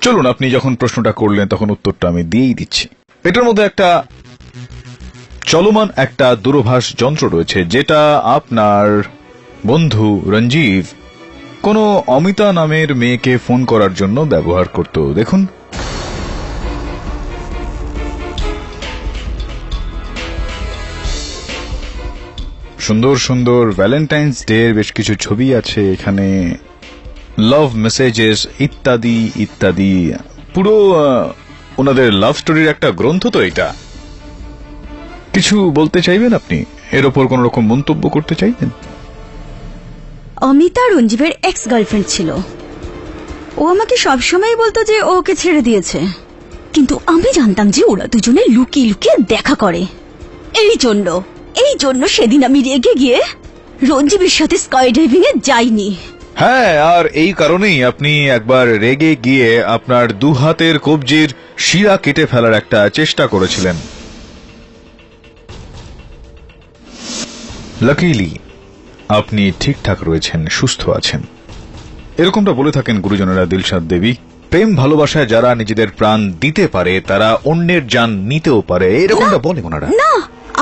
চলুন, আপনি যখন প্রশ্নটা করলেন তখন উত্তরটা আমি দিয়েই দিচ্ছি। এটার মধ্যে একটা চলমান একটা দূরভাষ যন্ত্র রয়েছে যেটা আপনার বন্ধু রঞ্জীব কোনো অমিতা নামের মেয়েকে ফোন করার জন্য ব্যবহার করত। দেখুন, সুন্দর সুন্দর ভ্যালেন্টাইন্স ডে এর বেশ কিছু ছবি আছে এখানে, লাভ মেসেজেস ইত্যাদি ইত্যাদি। পুরো ওনাদের লাভ স্টোরির একটা গ্রন্থ তো এটা। কিছু বলতে চাইবেন আপনি? এর ওপর কোন রকম মন্তব্য করতে চাইবেন? অমিতা রঞ্জীবের এক্স গার্লফ্রেন্ড ছিল। ও আমাকে সবসময় বলতো যে ও ওকে ছেড়ে দিয়েছে, কিন্তু আমি জানতাম যে ওরা দুজনে লুকিয়ে লুকিয়ে দেখা করে। এই জন্য সেদিন আমি রেগে গিয়ে রঞ্জীবের সাথে স্কাই ডাইভিং এ যাইনি। হ্যাঁ, আর এই কারণেই আপনি একবার রেগে গিয়ে আপনার দু হাতের কবজির শিরা কেটে ফেলার একটা চেষ্টা করেছিলেন। লাকিলি আপনি ঠিকঠাক রয়েছেন, সুস্থ আছেন। এরকমটা বলে থাকেন গুরুজনেরা দিলশাদ দেবী। প্রেম ভালোবাসায় যারা নিজেদের প্রাণ দিতে পারে তারা অন্যের জান নিতেও পারে, এরকমটা বলে ওনারা। না,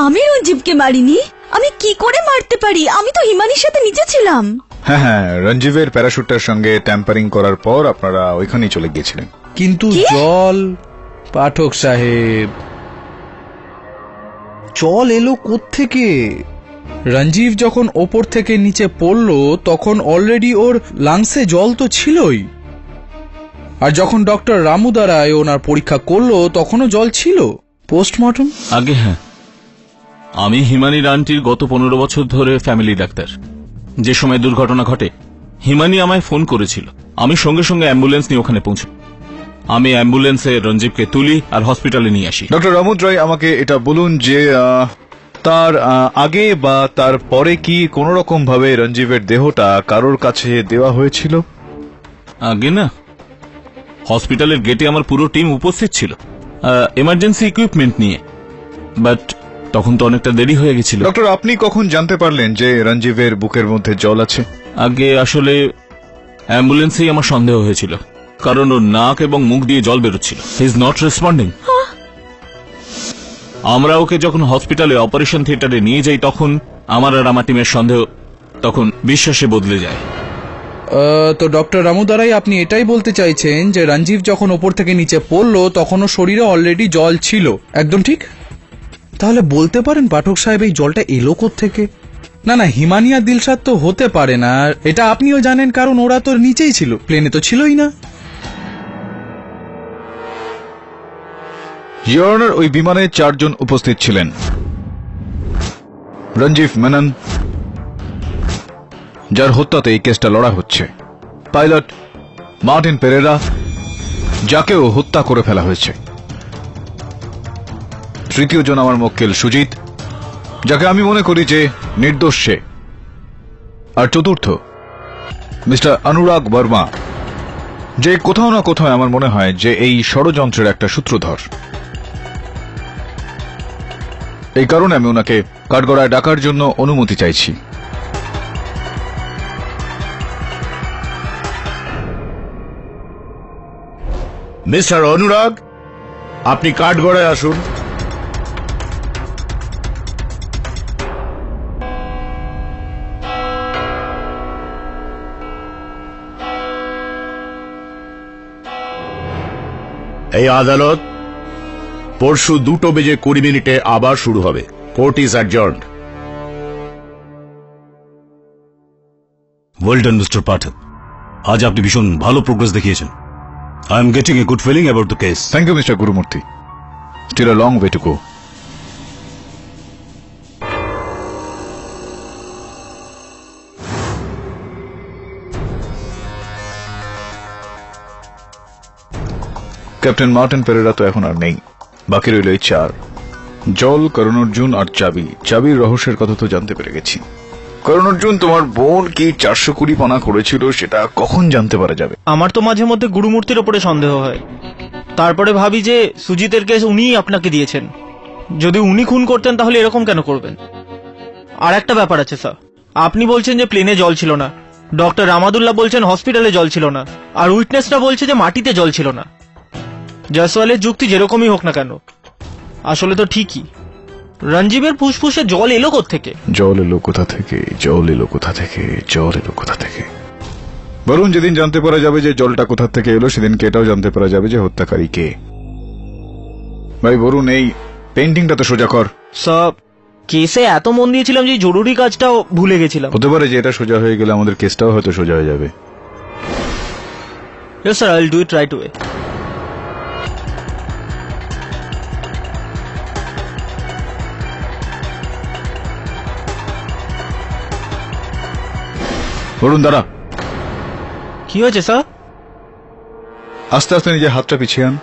আমি রঞ্জীবকে মারিনি। আমি কি করে মারতে পারি? আমি তো হিমানির সাথে নিচে ছিলাম। হ্যাঁ হ্যাঁ, রঞ্জীবের প্যারাশুটটার সঙ্গে ট্যাম্পারিং করার পর আপনারা ওইখানেই চলে গিয়েছিলেন। কিন্তু জল, পাঠক সাহেব, জল এলো কোত্থেকে? রঞ্জীব যখন ওপর থেকে নিচে পড়লো তখন অলরেডি ওর লাংসে জল তো ছিলই, আর যখন ডক্টর রামু দ্বারায় ওনার পরীক্ষা করলো তখনও জল ছিল। পোস্টমর্টম আগে হ্যাঁ, আমি হিমানির আন্টির গত 15 বছর ধরে ফ্যামিলি ডাক্তার। যে সময় দুর্ঘটনা ঘটে হিমানি আমায় ফোন করেছিল, আমি সঙ্গে সঙ্গে অ্যাম্বুলেন্স নিয়ে ওখানে পৌঁছাই। আমি অ্যাম্বুলেন্সে রঞ্জীবকে তুলি আর হসপিটালে নিয়ে আসি। ডক্টর রামুদ রায়, আমাকে এটা বলুন যে তার আগে বা তার পরে কি কোন রকম ভাবে রঞ্জীবের দেহটা কারোর কাছে দেওয়া হয়েছিল? আগে না, হসপিটালের গেটে আমার পুরো টিম উপস্থিত ছিল এমার্জেন্সি ইকুইপমেন্ট নিয়ে, বাট তখন তো অনেকটা দেরি হয়ে গেছিল। ডক্টর, আপনি কখন জানতে পারলেন যে রঞ্জীবের বুকের মধ্যে জল আছে? আগে আসলে অ্যাম্বুলেন্সেই আমার সন্দেহ হয়েছিল, কারণ ওর নাক এবং মুখ দিয়ে জল বেরোচ্ছিল। He is not responding. আমরা ওকে যখন হসপিটালে অপারেশন থিয়েটারে নিয়ে যাই তখন আমার আর আমার টিমের সন্দেহ তখন বিশ্বাসে বদলে যায়। তো ডক্টর রামু দ্বারাই আপনি এটাই বলতে চাইছেন যে রঞ্জীব যখন ওপর থেকে নিচে পড়লো তখনও শরীরে অলরেডি জল ছিল? একদম ঠিক। তাহলে বলতে পারেন পাঠক সাহেব এই জলটা এলো কোত্থেকে? না না, হিমানি আর দিলশাদ তো হতে পারে না, এটা আপনিও জানেন, কারণ ওরা তো নিচেই ছিল, প্লেনে তো ছিলই না। ইওর অনার, ওই বিমানে 4 জন উপস্থিত ছিলেন। রঞ্জীব মেনন, যার হত্যাতে এই কেসটা লড়া হচ্ছে, পাইলট মার্টিন পেরেরা, যাকেও হত্যা করে ফেলা হয়েছে, তৃতীয় জন আমার মক্কেল সুজিত, যাকে আমি মনে করি যে নির্দোষ সে, আর চতুর্থ মিস্টার অনুরাগ বর্মা, যে কোথাও না কোথাও আমার মনে হয় যে এই ষড়যন্ত্রের একটা সূত্রধর। এই কারণে আমি ওনাকে কাঠগড়ায় ডাকার জন্য অনুমতি চাইছি। মিস্টার অনুরাগ, আপনি কাঠগড়ায় আসুন। এই আদালত পরশু 2:20 আবার শুরু হবে। Court is adjourned. Well done mister Pathak, আজ আপনি ভীষণ ভালো প্রোগ্রেস দেখিয়েছেন। I am getting a good feeling about the case. Thank you mister Gurumurthy. Still a long way to go. Captain Martin Pereira তো এখন আর নেই, বাকি রইল এই 4: জল, করণ অর্জুন আর চাবি। চাবির রহস্যের কথা তো জানতে পেরে গেছি। করণ অর্জুন, তোমার বোন কি 420 পানা করেছিল সেটা কখন জানতে পারা যাবে? আমার তো মাঝে মধ্যে গুরুমূর্তির ওপরে সন্দেহ হয়, তারপরে ভাবি যে সুজিতের কেস উনিই আপনাকে দিয়েছেন। যদি উনি খুন করতেন তাহলে এরকম কেন করবেন? আর একটা ব্যাপার আছে স্যার, আপনি বলছেন যে প্লেনে জল ছিল না, ডক্টর রামাদুল্লাহ বলছেন হসপিটালে জল ছিল না, আর উইটনেসরা বলছে যে মাটিতে জল ছিল না। জয়সওয়ালের যুক্তি যেরকমই হোক না কেন, আসলে তো ঠিকই। রঞ্জীবের ফুসফুসে জল এলো কোত্থেকে? জল এলো কোথা থেকে, জল এলো কোথা থেকে, জল এলো কোথা থেকে? বলুন, যেদিন জানতে পারা যাবে যে জলটা কোথা থেকে এলো, সেদিনকে এটাও জানতে পারা যাবে যে হত্যাকারী কে। ভাই বলুন, এই পেন্টিংটা তো সোজা কর। সব কেসে এত মন দিয়েছিলাম যে জরুরি কাজটাও ভুলে গেছিলাম। হতে পারে যে এটা সোজা হয়ে গেলে আমাদের কেসটাও হয়তো সোজা হয়ে যাবে। Yes sir, I'll do it right away. বলুন দাঁড়া। কি হয়েছে স্যার? আস্তে আস্তে নিজের হাতটা পিছিয়ে আন।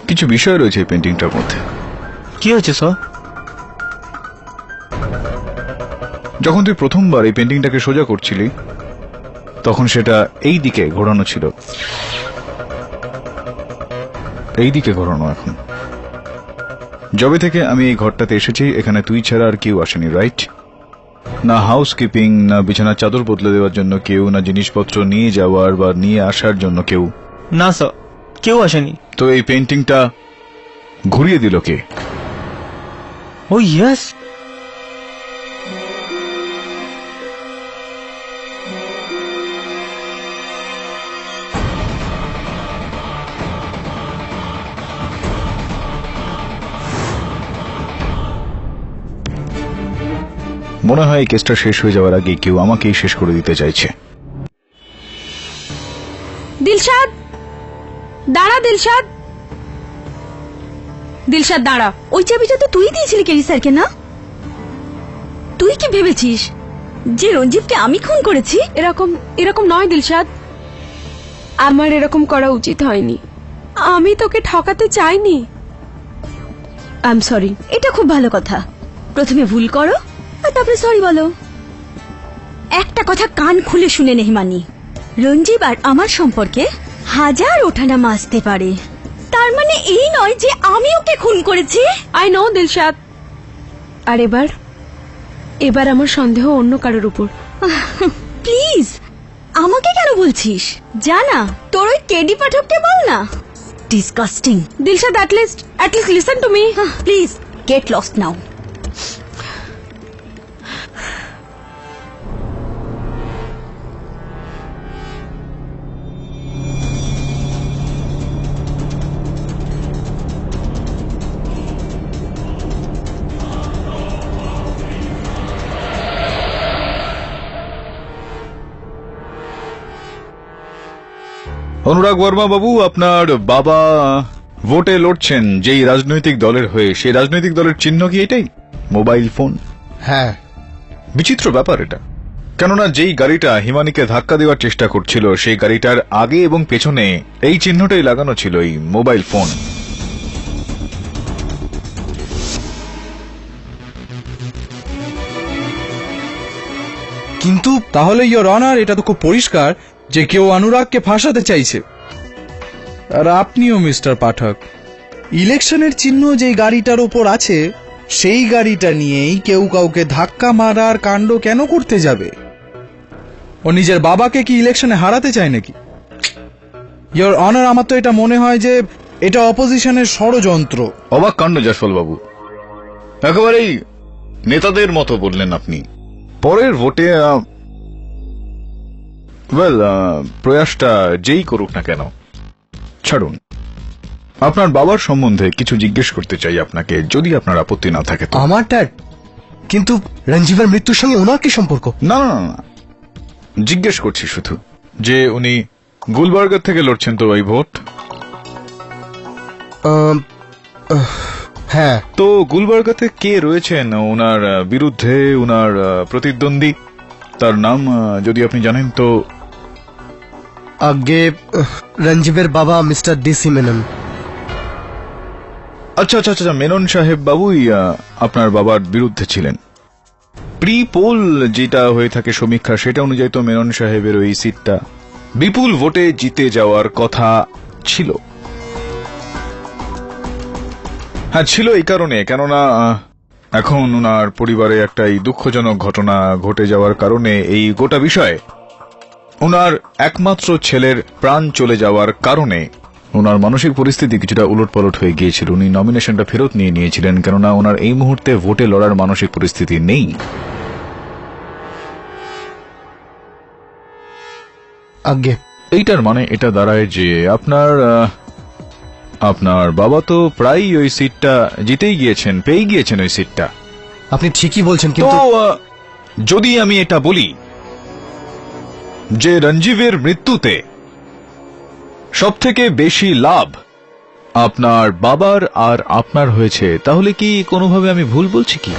কিছু বিষয় রয়েছে এই পেন্টিংটার মধ্যে। কি হয়েছে স্যার? যখন তুই প্রথমবার এই পেন্টিংটাকে সোজা করছিলি তখন সেটা এই দিকে ঘোরানো ছিল, এই দিকে ঘোরানো এখন। যবে থেকে আমি এই ঘরটাতে এসেছি, এখানে তুই ছাড়া আর কেউ আসেনি, রাইট? না হাউসকিপিং, না বিছানার চাদর বদলে দেওয়ার জন্য কেউ, না জিনিসপত্র নিয়ে যাওয়ার বা নিয়ে আসার জন্য কেউ। না স্যার, কেউ আসেনি। তো এই পেন্টিংটা ঘুরিয়ে দিল কে? ও ইয়েস, মনে হয় এই কেসটা শেষ হয়ে যাওয়ার আগে কেউ আমাকেই শেষ করে দিতে চাইছে। দিলশাদ দাঁড়া, দিলশাদ, দিলশাদ দাঁড়া। ওই চাবিটা তো তুই দিয়েছিলি কেরি স্যারকে, না? তুই কি ভেবেছিস যে রঞ্জিতকে আমি খুন করেছি? এরকম নয় দিলশাদ, আমার এরকম করা উচিত হয়নি। আমি তোকে ঠকাতে চাইনি। I am sorry. এটা খুব ভালো কথা, প্রথমে ভুল করো আর তারপরে সরি বলো। একটা কথা কান খুলে শুনে নে হিমানি, রঞ্জিত আর আমার সম্পর্কে হাজার ওঠানামা আসতে পারে, তার মানে এই নয় যে আমি ওকে খুন করেছি। আই নো দিলশাদ, আর এবার আমার সন্দেহ অন্য কারোর উপর। প্লিজ আমাকে কেন বলছিস? জানা তোর ওই কেডি পাঠককে বল না। Disgusting. Dilshad, at least listen to me. Please get lost now. Anurag Verma বাবু, আপনার বাবা ভোটে লড়ছেন যেই রাজনৈতিক দলের হয়ে, সেই রাজনৈতিক দলের চিহ্ন কি এটাই? Mobile phone? হ্যাঁ। বিচিত্র ব্যাপার এটা, কেননা যেই গাড়িটা হিমানিকে ধাক্কা দেওয়ার চেষ্টা করছিল সেই গাড়িটার আগে এবং পেছনে এই চিহ্নটাই লাগানো ছিল, এই মোবাইল ফোন। কিন্তু তাহলে ইয়োর অনার, এটা তো খুব পরিষ্কার যে কেউ অনুরাগকে ফাঁসাতে চাইছে। আর আপনিও মিস্টার পাঠক, ইলেকশনের চিহ্ন যেই গাড়িটার উপর আছে সেই গাড়িটা নিয়েই কেউ কাউকে ধাক্কা মারার কাণ্ড কেন করতে যাবে? ও নিজের বাবাকে কি ইলেকশনে হারাতে চায় নাকি? ইয়োর অনার, আমার তো এটা মনে হয় যে এটা অপোজিশনের ষড়যন্ত্র। অবাক কাণ্ড যশপাল বাবু, একেবারেই নেতাদের মতো বললেন আপনি। পরের ভোটে প্রয়াসটা যেই করুক না কেন, ছাড়ুন। আপনার বাবার সম্বন্ধে কিছু জিজ্ঞেস করতে চাই আপনাকে, যদি আপনার আপত্তি না থাকে তো। আমার ড্যাড? কিন্তু রঞ্জীবের মৃত্যুর সঙ্গে ওনার কি সম্পর্ক? না না না, জিজ্ঞেস করছি শুধু যে উনি গুলবার্গার থেকে লড়ছেন তো এই ভোট? হ্যাঁ। তো গুলবার্গাতে কে রয়েছেন ওনার বিরুদ্ধে, ওনার প্রতিদ্বন্দ্বী? তার নাম যদি আপনি জানেন তো। আগে রঞ্জীবের বাবা মিস্টার ডিসি মেনন। আচ্ছা আচ্ছা আচ্ছা, মেনন সাহেব বাবুই আপনার বাবার বিরুদ্ধে ছিলেন। প্রি পোল যেটা হয়ে থাকে সমীক্ষা, সেটা অনুযায়ী তো মেনন সাহেবের ওই সিটটা বিপুল ভোটে জিতে যাওয়ার কথা ছিল। হ্যাঁ ছিল, এই কারণে, কেননা এখন ওনার পরিবারে একটা এই দুঃখজনক ঘটনা ঘটে যাওয়ার কারণে এই গোটা বিষয়ে ওনার একমাত্র ছেলের প্রাণ চলে যাওয়ার কারণে ওনার মানসিক পরিস্থিতি কিছুটা উলটপালট হয়ে গিয়েছিল। উনি নমিনেশনটা ফেরত নিয়েছিলেন, কেননা ওনার এই মুহূর্তে ভোটে লড়ার মানসিক পরিস্থিতি নেই। আগে এইটার মানে এটা দাঁড়ায় যে আপনার বাবা তো প্রায় ওই সিটটা জিতেই গিয়েছেন, পেয়ে গিয়েছেন ওই সিটটা। আপনি ঠিকই বলছেন, তো কিন্তু যদি আমি এটা বলি যে রঞ্জীবের মৃত্যুতে সবথেকে বেশি লাভ আপনার বাবার আর আপনার হয়েছে, তাহলে কি কোনোভাবে আমি ভুল বলছি কি?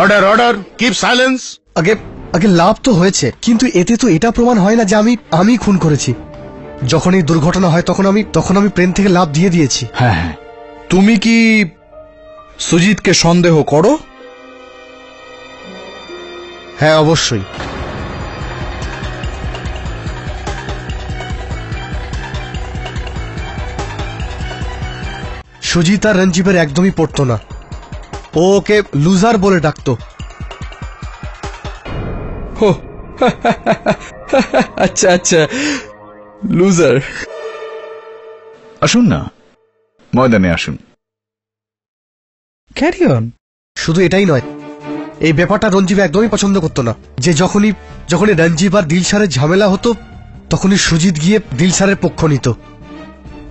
Order order, keep silence. আগে আগে লাভ তো হয়েছে, কিন্তু এতে তো এটা প্রমাণ হয় না যে আমি খুন করেছি। যখন এই দুর্ঘটনা হয় তখন আমি প্লেন থেকে লাভ দিয়ে দিয়েছি। হ্যাঁ হ্যাঁ। তুমি কি সুজিতকে সন্দেহ করো? হ্যাঁ অবশ্যই। সুজিত আর রঞ্জীবের একদমই পড়তো না, ও ওকে লুজার বলে ডাকতো। আচ্ছা আচ্ছা, লুজার। আসুন না, ময়দানে আসুন। Carry on. শুধু এটাই নয়, এই ব্যাপারটা রঞ্জীব একদমই পছন্দ করতো না, যে যখনই রঞ্জীব আর দিলশারের ঝামেলা হতো তখনই সুজিত গিয়ে দিলশারের পক্ষ নিত।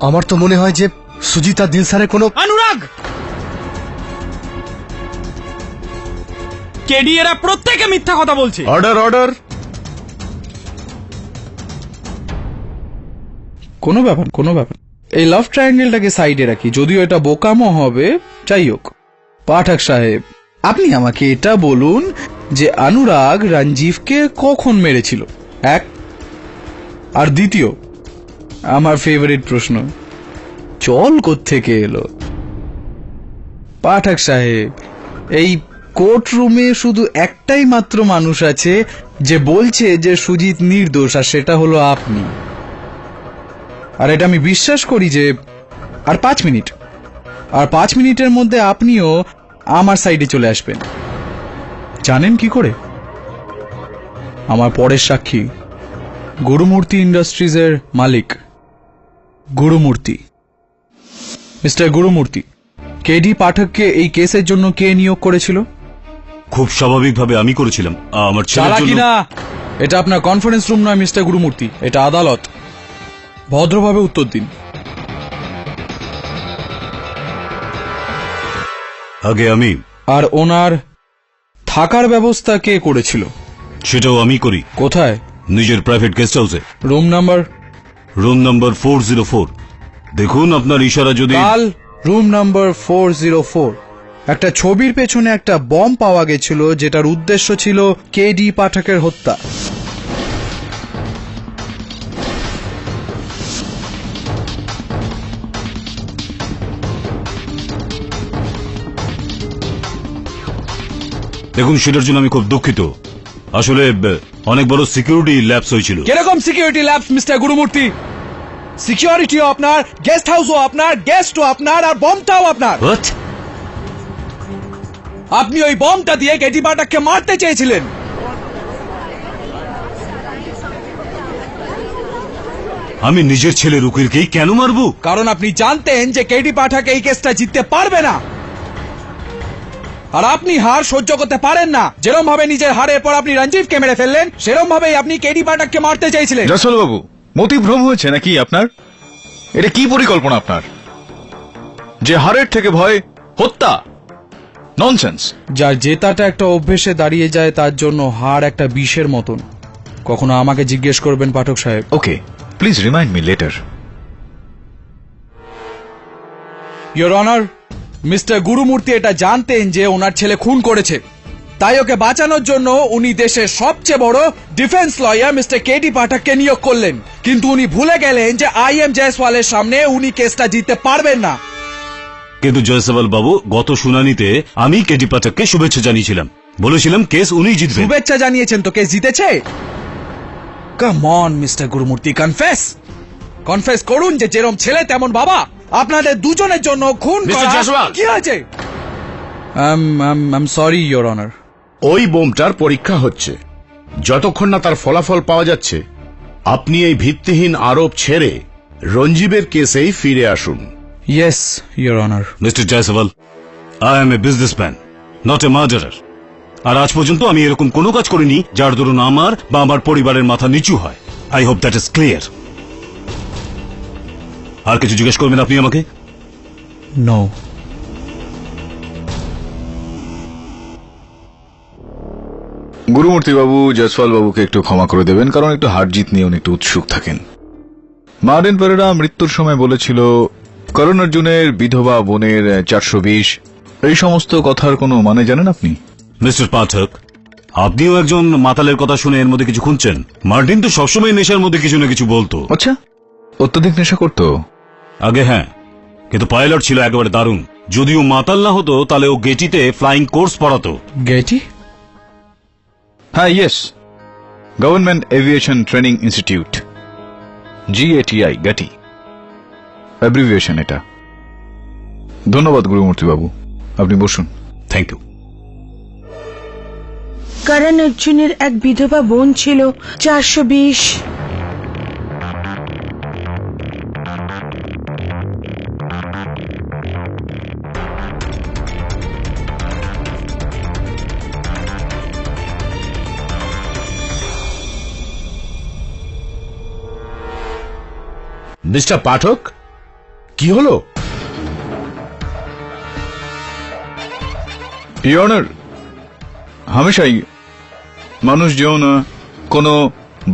আমার তো মনে হয় যে সুজিত আর দিলশারের কোনো। অনুরাগ, কেডি এরা প্রত্যেকে মিথ্যা কথা বলছে। Order order. কোনো ব্যাপার। এই লাভ ট্রায়াঙ্গেলটাকে সাইডে রাখি, যদিও এটা বোকামো হবে। যাই হোক, পাঠক সাহেব, আপনি আমাকে এটা বলুন যে অনুরাগ রঞ্জীবকে কখন মেরেছিল? এক। আর দ্বিতীয়, আমার ফেভারিট প্রশ্ন, জল কোত্থেকে এলো? পাঠক সাহেব, এই কোর্ট রুমে শুধু একটাই মাত্র মানুষ আছে যে বলছে যে সুজিত নির্দোষ, আর সেটা হলো আপনি। আর এটা আমি বিশ্বাস করি যে আর 5 মিনিটের মধ্যে আপনিও আমার সাইডে চলে আসবেন। জানেন কি করে? আমার পরের সাক্ষী গুরুমূর্তি ইন্ডাস্ট্রিজের মালিক গুরুমূর্তি। মিস্টার গুরুমূর্তি, কেডি পাঠককে এই কেসের জন্য কে নিয়োগ করেছিল? খুব স্বাভাবিকভাবে আমি করেছিলাম। আমার ছেলের চালাকি জন্য। না, এটা আপনার কনফারেন্স রুম নয় মিস্টার গুরুমূর্তি, এটা আদালত। ভদ্রভাবে উত্তর দিন। আগে আমি। আর ওনার থাকার ব্যবস্থা কে করেছিল? সেটাও আমি করি। কোথায়? নিজের প্রাইভেট গেস্ট হাউসে। Room number 404। দেখুন আপনার ইশারা যদি। কাল রুম নাম্বার 404 একটা ছবির পেছনে একটা বম পাওয়া গেছিল, যেটার উদ্দেশ্য ছিল কেডি পাঠকের হত্যা। দেখুন, সেটার জন্য আমি খুব দুঃখিত। আসলে অনেক বড় সিকিউরিটি ল্যাপস হয়েছিল। কিরকম সিকিউরিটি ল্যাপস মিস্টার গুরুমূর্তি? সিকিউরিটিও আপনার, গেস্ট হাউসও আপনার, গেস্টও আপনার, আর বমটাও আপনার। আপনি ওই বমটা দিয়ে কেটি পাঠককে মারতে চেয়েছিলেন। আমি নিজের ছেলের উকিলকেই কেন মারবো? কারণ আপনি জানতেন যে কেটি পাঠক এই কেসটা জিততে পারবে না, আর আপনি হার সহ্য করতে পারেন না। যেরকম ভাবে নিজের হারের পর আপনি রঞ্জীবকে মেরে ফেললেন, সেরকম ভাবেই আপনি কেটি পাঠককে মারতে চাইছিলেন। জয়সওয়াল বাবু, মতিভ্রম হয়েছে নাকি আপনার? এটা কি পরিকল্পনা আপনার, যে হারের থেকে ভয় হত্যা? ননসেন্স। যার জেতাটা একটা অভ্যেসে দাঁড়িয়ে যায়, তার জন্য হার একটা বিষের মতন। কখনো আমাকে জিজ্ঞেস করবেন পাঠক সাহেব। Okay, please remind me later. Your honour, mister Gurumurthy এটা জানতেন যে ওনার ছেলে খুন করেছে, তাই ওকে বাঁচানোর জন্য উনি দেশের সবচেয়ে বড় ডিফেন্স লয়ার মিস্টার কেটি পাঠককে নিয়োগ করলেন। কিন্তু উনি ভুলে গেলেন যে IM জয়সওয়ালের সামনে উনি কেসটা জিততে পারবেন না। কিন্তু জয়সওয়াল বাবু, গত শুনানিতে আমি কেটি পাঠককে শুভেচ্ছা জানিয়েছিলাম, বলেছিলাম কেস উনিই জিতবেন। শুভেচ্ছা জানিয়েছেন তো কেস জিতেছে? Come on mister Gurumurti, confess করুন যে যেরকম ছেলে তেমন বাবা। আপনাদের দুজনের জন্য খুন করা কি হয়েছে? I'm sorry, Your Honor. ওই বোমটার পরীক্ষা হচ্ছে। যতক্ষণ না তার ফলাফল পাওয়া যাচ্ছে, আপনি এই ভিত্তিহীন আরোপ ছেড়ে রঞ্জীবের কেসেই ফিরে আসুন। Yes, Your Honor. Mister Jaiswal, I am a businessman, not a murderer. আর আজ পর্যন্ত আমি এরকম কোনো কাজ করিনি যার দরুন আমার বা আমার পরিবারের মাথা নিচু হয়। I hope that is clear. আর কিছু জিজ্ঞেস করবেন আপনি আমাকে? No. গুরুমূর্তি বাবু, জয়সওয়াল বাবুকে একটু ক্ষমা করে দেবেন, কারণ একটু হার জিত নিয়ে উনি একটু উৎসুক থাকেন। মার্টিন পেরেরা মৃত্যুর সময় বলেছিল করণ অর্জুনের বিধবা বোনের 420, এই সমস্ত কথার কোনো মানে জানেন আপনি? মিস্টার পাঠক, আপনিও একজন মাতালের কথা শুনে এর মধ্যে কিছু খুঁজছেন? মার্টিন তো সবসময় নেশার মধ্যে কিছু না কিছু বলতো। আচ্ছা, অত্যধিক নেশা করতো আগে? হ্যাঁ, কিন্তু পাইলট ছিল একেবারে দারুণ। যদিও মাতাল না হতো, তাহলে ও গেটিতে ফ্লাইং কোর্স পড়াতো। গেটি? হ্যাঁ, yes, government aviation training institute, GATI, গাটি অ্যাব্রিভিয়েশন এটা। ধন্যবাদ গুরুমূর্তি বাবু, আপনি বসুন। Thank you. করণ অর্জুনের এক বিধবা বোন ছিল 420। মিস্টার পাঠক, কি হলো? ইওর অনার, হামেশাই মানুষ যেন কোনো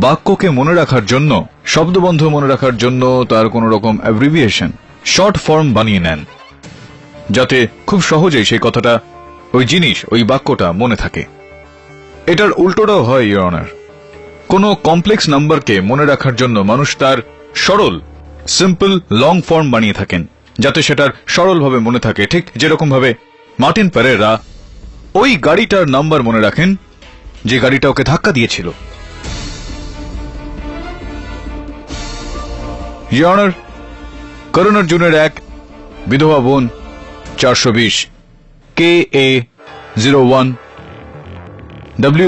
বাক্যকে মনে রাখার জন্য, শব্দবন্ধ মনে রাখার জন্য তার কোনো রকম অ্যাব্রিভিয়েশন, শর্ট ফর্ম বানিয়ে নেন, যাতে খুব সহজেই সেই কথাটা, ওই জিনিস, ওই বাক্যটা মনে থাকে। এটার উল্টোটাও হয় ইওর অনার। কোনো কমপ্লেক্স নাম্বারকে মনে রাখার জন্য মানুষ তার সরল, সিম্পল লং ফর্ম বানিয়ে থাকেন, যাতে সেটার সরলভাবে মনে থাকে। ঠিক যেরকম ভাবে মার্টিন পেরেরা ওই গাড়িটার নাম্বার মনে রাখেন যে গাড়িটা ওকে ধাক্কা দিয়েছিল। ইওর অনার, করণ অর্জুনের এক বিধবা বোন 420, KA01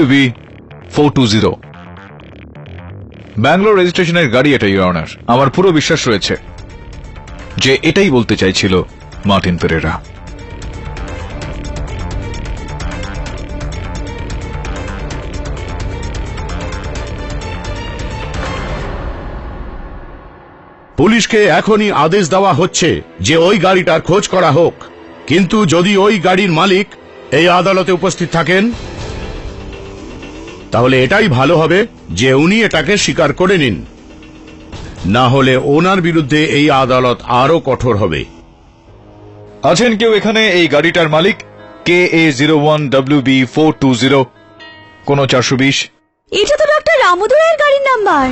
WB 420, ব্যাঙ্গালোর রেজিস্ট্রেশনের গাড়ি এটা ইওর অনার। আমার পুরো বিশ্বাস রয়েছে যে এটাই বলতে চাইছিল মার্টিন পেরেরা। পুলিশকে এখনই আদেশ দেওয়া হচ্ছে যে ওই গাড়িটার খোঁজ করা হোক, কিন্তু যদি ওই গাড়ির মালিক এই আদালতে উপস্থিত থাকেন, তাহলে এটাই ভালো হবে যে উনি এটাকে স্বীকার করে নিন, না হলে ওনার বিরুদ্ধে এই আদালত আরো কঠোর হবে। আছেন কেউ এখানে এই গাড়িটার মালিক? KA01 WB 420, কোনো 420? এটা তো ডক্টর রামুদুরের গাড়ির নাম্বার।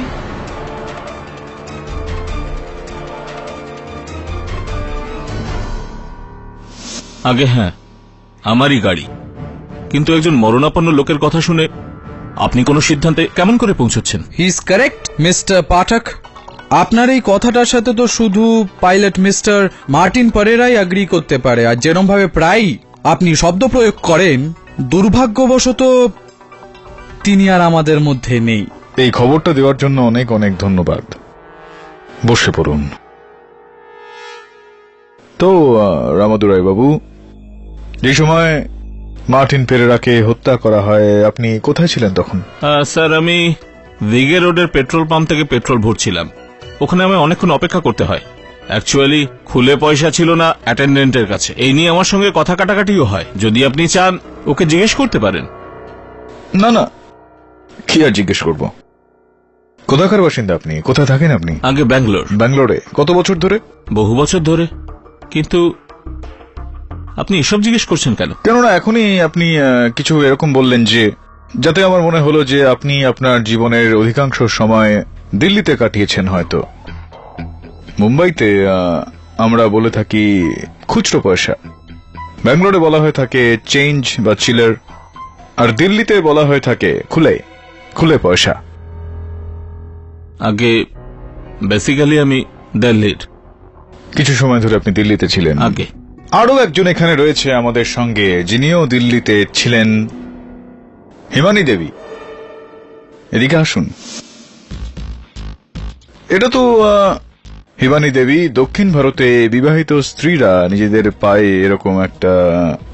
আগে হ্যাঁ, আমারই গাড়ি। কিন্তু একজন মরণাপন্ন লোকের কথা শুনে আপনি কোন সিদ্ধান্তে কেমন করে পৌঁছচ্ছেন? হি ইজ কারেক্ট মিস্টার পাঠক। আপনার এই কথাটার সাথে তো শুধু পাইলট মিস্টার মার্টিন পেরেরাই এগ্রি করতে পারে। আর যেরকম ভাবে প্রায় আপনি শব্দ প্রয়োগ করেন, দুর্ভাগ্যবশত তিনি আর আমাদের মধ্যে নেই। এই খবরটা দেওয়ার জন্য অনেক অনেক ধন্যবাদ। বসে পড়ুন। তো রামাদুরাই বাবু, যে সময় মার্টিন পেরেরাকে হত্যা করা হয় আপনি কোথায় ছিলেন তখন? স্যার, আমি ভিগে রোডের পেট্রোল পাম্প থেকে পেট্রোল ভরছিলাম। ওখানে আমি অনেকক্ষণ অপেক্ষা করতে হয়। অ্যাকচুয়ালি খুলে পয়সা ছিল না অ্যাটেন্ডেন্টের কাছে। এই নিয়ে আমার সঙ্গে কথা কাটাকাটিও হয়। যদি আপনি চান ওকে জিজ্ঞেস করতে পারেন। না না, কি আর জিজ্ঞেস করব। কোথাকার বাসিন্দা আপনি? কোথায় থাকেন আপনি? আগে ব্যাঙ্গালোর। ব্যাঙ্গালোরে কত বছর ধরে? বহু বছর ধরে। কিন্তু আপনি এসব জিজ্ঞেস করছেন কেন? কেননা এখনই আপনি কিছু এরকম বললেন যে যাতে আমার মনে হলো যে আপনি আপনার জীবনের অধিকাংশ সময় দিল্লিতে কাটিয়েছেন। হয়তো মুম্বাইতে আমরা বলে থাকি খুচরো পয়সা, ব্যাঙ্গালোরে বলা হয়ে থাকে চেঞ্জ বা চিলার, আর দিল্লিতে বলা হয়ে থাকে খুলে খুলে পয়সা। আগে বেসিক্যালি আমি দিল্লির। কিছু সময় ধরে আপনি দিল্লিতে ছিলেন। আগে আরো একজন এখানে রয়েছে আমাদের সঙ্গে, যিনিও দিল্লিতে ছিলেন, হিমানি দেবী। এদিকে আসুন। এটা তো হিমানি দেবী। দক্ষিণ ভারতে বিবাহিত স্ত্রীরা নিজেদের পায়ে এরকম একটা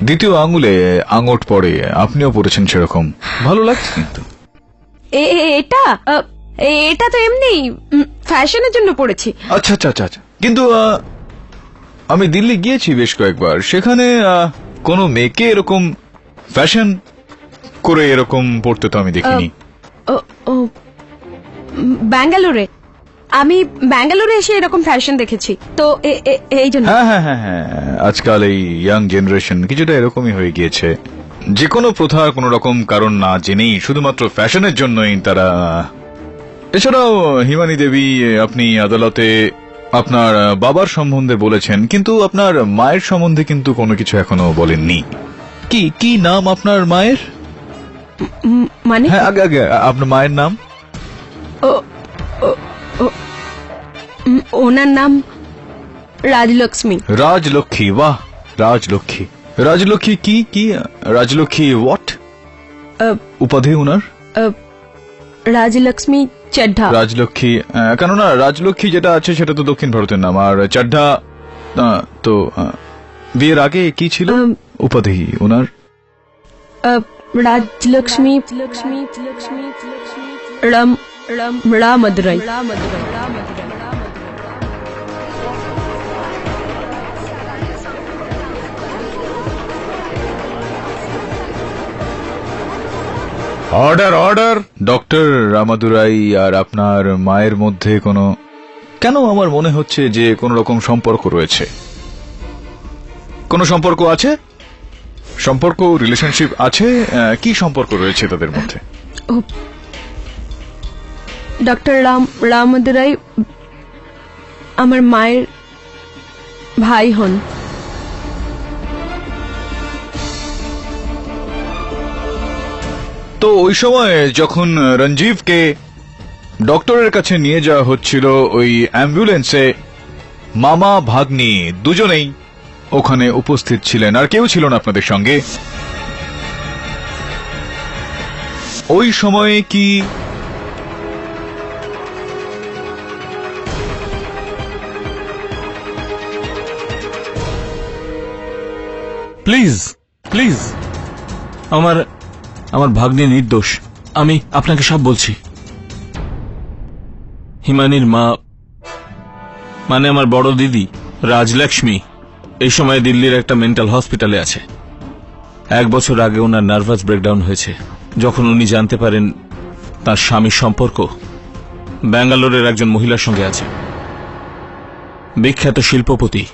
দ্বিতীয় আঙুলে আঙট পরে, আপনিও পড়েছেন সেরকম। ভালো লাগছে কিন্তু। এটা তো এমনি ফ্যাশনের জন্য পড়েছি। আচ্ছা আচ্ছা আচ্ছা আচ্ছা। কিন্তু আমি দিল্লি গিয়েছি বেশ কয়েকবার, সেখানে কোনো মেয়েকে এরকম ফ্যাশন করে এরকম পড়তে তো আমি দেখিনি। ব্যাঙ্গালোরে আমি ব্যাঙ্গালোরে এসে এরকম ফ্যাশন দেখেছি, তো এই জন্য। হ্যাঁ হ্যাঁ হ্যাঁ হ্যাঁ, আজকাল এই ইয়াং জেনারেশন কিছুটা এরকমই হয়ে গিয়েছে। যে কোনো প্রথার কোনো রকম কারণ না জেনেই শুধুমাত্র ফ্যাশনের জন্যই তারা। এছাড়াও হিমানি দেবী, আপনি আদালতে আপনার বাবার সম্বন্ধে বলেছেন, কিন্তু আপনার মায়ের সম্বন্ধে কিন্তু কোনো কিছু এখনো বলেননি। কি কি নাম আপনার মায়ের? মানে হ্যাঁ, আগে আগে আপনার মায়ের নাম? ওনার নাম রাজলক্ষ্মী। রাজলক্ষ্মী, বাহ, রাজলক্ষ্মী। রাজলক্ষ্মী কি কি রাজলক্ষ্মী হোয়াট উপাধি ওনার? রাজলক্ষ্মী চাড্ডা। রাজলক্ষ্মী, কেননা রাজলক্ষ্মী যেটা আছে সেটা তো দক্ষিণ ভারতের নাম, আর চাড্ডা তো বিয়ের আগে কি ছিল উপাধি ওনার? Rajalakshmi Ramadurai. Order order. Doctor Ramadurai আর আপনার মায়ের মধ্যে কোনো, কেন আমার মনে হচ্ছে যে কোন রকম সম্পর্ক রয়েছে। কোনো সম্পর্ক আছে? সম্পর্ক, রিলেশনশিপ আছে? কি সম্পর্ক রয়েছে তাদের মধ্যে? ডক্টর রামাদুরাই আমার মায়ের ভাই হন। তো ওই সময় যখন রঞ্জীবকে ডক্টরের কাছে নিয়ে যাওয়া হচ্ছিল ওই অ্যাম্বুলেন্সে, মামা ভাগ্নি দুজনেই ওখানে উপস্থিত ছিলেন, আর কেউ ছিল না আপনাদের সঙ্গে। ওই সময়ে কি প্লিজ প্লিজ, আমার ভাগ্নে নির্দোষ। আমি আপনাকে সব বলছি। হিমানির মা, মানে আমার বড় দিদি রাজলক্ষ্মী, এই সময় দিল্লির একটা মেন্টাল হসপিটালে আছে। 1 বছর আগে ওনার নার্ভাস ব্রেকডাউন হয়েছে, যখন উনি জানতে পারেন তার স্বামীর সম্পর্ক ব্যাঙ্গালোরের একজন মহিলার সঙ্গে আছে, বিখ্যাত শিল্পপতি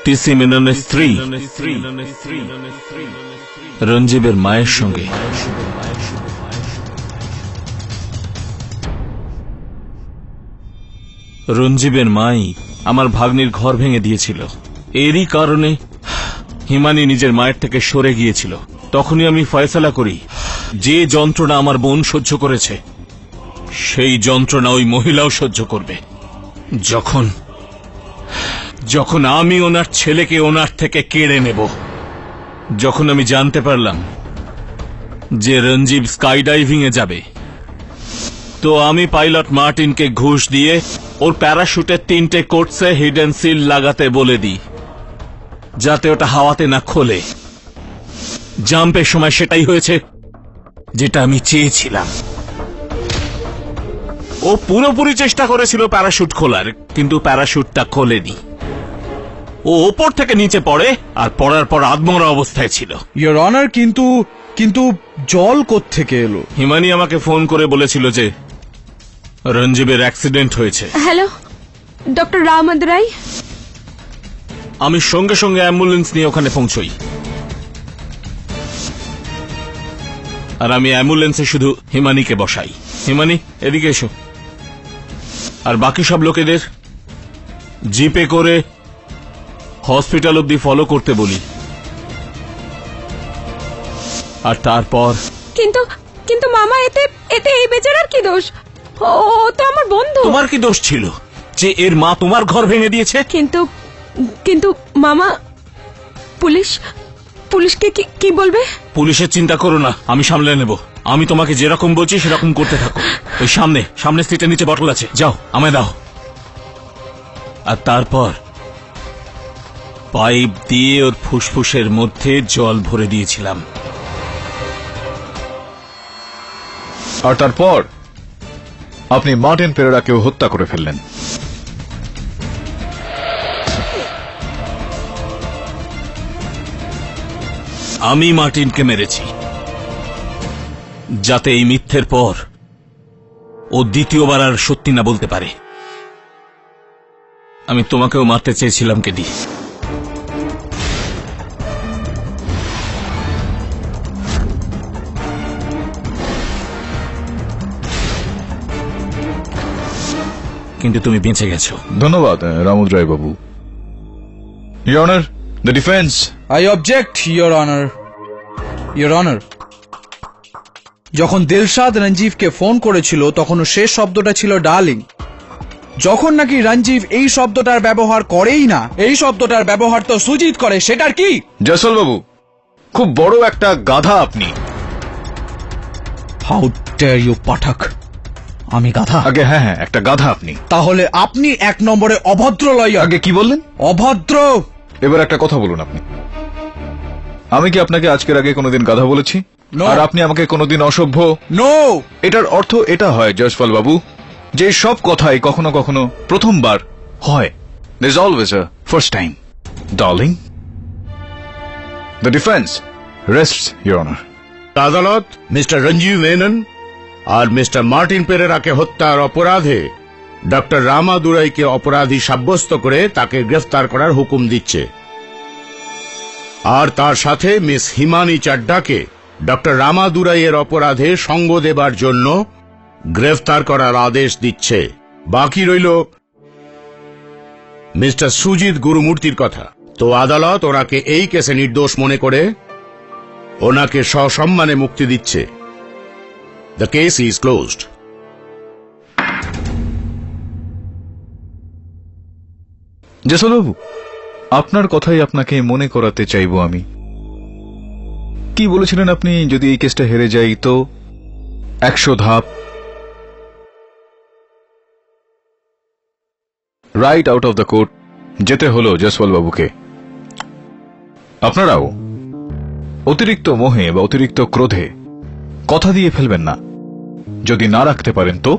টিসি মেননের স্ত্রী রঞ্জীবের মায়ের সঙ্গে। রঞ্জীবের মাই আমার ভাগ্নির ঘর ভেঙে দিয়েছিল। এরই কারণে হিমানি নিজের মায়ের থেকে সরে গিয়েছিল। তখনই আমি ফয়সালা করি, যে যন্ত্রণা আমার বোন সহ্য করেছে সেই যন্ত্রণা ওই মহিলাও সহ্য করবে। যখন আমি ওনার ছেলেকে ওনার থেকে কেড়ে নেব। যখন আমি জানতে পারলাম যে রঞ্জীব স্কাই ডাইভিং এ যাবে, তো আমি পাইলট মার্টিনকে ঘুষ দিয়ে ওর প্যারাশুটের 3টে কোটসে হিডেন সিল লাগাতে বলে দিই, যাতে ওটা হাওয়াতে না খোলে। জাম্পের সময় সেটাই হয়েছে যেটা আমি চেয়েছিলাম। ও পুরোপুরি চেষ্টা করেছিল প্যারাশুট খোলার, কিন্তু প্যারাশুটটা খোলেনি। ও ওপর থেকে নিচে পড়ে, আর পড়ার পর আধমরা অবস্থায় ছিল। ইয়োর অনার, কিন্তু জল কোত্থেকে এলো? হিমানি আমাকে ফোন করে বলেছিল যে রঞ্জীবের অ্যাক্সিডেন্ট হয়েছে। Hello, doctor Ramadurai. আমি সঙ্গে সঙ্গে অ্যাম্বুলেন্স নিয়ে ওখানে পৌঁছই, আর আমি অ্যাম্বুলেন্সে শুধু হিমানিকে বসাই। হিমানি, এদিকে এসো। আর বাকি সব লোকেদের জিপে করে হসপিটাল অব্দি ফলো করতে বলি। আর তারপর কিন্তু মামা, এতে এই বেচারার কি দোষ? ও তো আমার বন্ধু। তোমার কি দোষ ছিল যে এর মা তোমার ঘর ভেঙে দিয়েছে? কিন্তু মামা, পুলিশকে কি বলবে? পুলিশের চিন্তা করো না, আমি সামলে নেব। আমি তোমাকে যেরকম বলছি সেরকম করতে থাকো। ওই সামনে সিটের নিচে বটল আছে, যাও আমায় দাও। আর তারপর পাইপ দিয়ে ওর ফুসফুসের মধ্যে জল ভরে দিয়েছিলাম। আর তারপর আপনি মার্টিন পেরেরাকেও হত্যা করে ফেললেন। আমি মার্টিনকে মেরেছি, যাতে এই মিথ্যের পর ও দ্বিতীয়বার আর সত্যি না বলতে পারে। আমি তোমাকেও মারতে চেয়েছিলাম কেডি। কিন্তু তুমি বেঁচে গেছো। ধন্যবাদ রামুদ্রায় বাবু। Your honour, the defence. I object, your honour. Your honour, যখন দিলশাদ রঞ্জীবকে ফোন করেছিল তখন শেষ শব্দটা ছিল ডার্লিং। যখন নাকি রঞ্জীব এই শব্দটার ব্যবহার করেই না, এই শব্দটার ব্যবহার তো সুজিত করে, সেটার কি? জয়সওয়াল বাবু, খুব বড় একটা গাধা আপনি। হাউ ডেয়ার ইউ পাঠক! আমি গাধা? আগে হ্যাঁ, একটা গাধা আপনি। তাহলে আপনি 1 নম্বরে অভদ্র লয়ার। আগে কি বললেন? অভদ্র। এবার একটা কথা বলুন আপনি। আমি কি আপনাকে আজকের আগে কোনোদিন গাধা বলেছি? আর আপনি আমাকে কোনোদিন অসভ্য? নো। এটার অর্থ এটা হয় জয়সওয়াল বাবু, যে সব কথাই কখনো কখনো প্রথমবার হয়। There's always a first time, darling. The defense rests, Your Honor. আদালত মিস্টার রঞ্জীব মেনন আর মিস্টার মার্টিন পেরেরাকে হত্যার অপরাধে ডক্টর রামাদুরাইকে অপরাধী সাব্যস্ত করে তাকে গ্রেফতার করার হুকুম দিচ্ছে, আর তার সাথে মিস হিমানি চাড্ডাকে ডক্টর রামাদুরাইয়ের অপরাধে সঙ্গ দেবার জন্য গ্রেফতার করার আদেশ দিচ্ছে। বাকি রইল মিস্টার সুজিত গুরুমূর্তির কথা। তো আদালত ওনাকে এই কেসে নির্দোষ মনে করে ওনাকে সসম্মানে মুক্তি দিচ্ছে। The case is closed. Jaiswal বাবু, আপনার কথাই আপনাকে মনে করাতে চাইব আমি। কি বলেছিলেন আপনি? যদি এই কেসটা হেরে যাই তো 100 ধাপ right out of the court যেতে হলো জয়সওয়াল বাবুকে। আপনারাও অতিরিক্ত মোহে বা অতিরিক্ত ক্রোধে কথা দিয়ে ফেলবেন না। যদি না রাখতে পারেন তো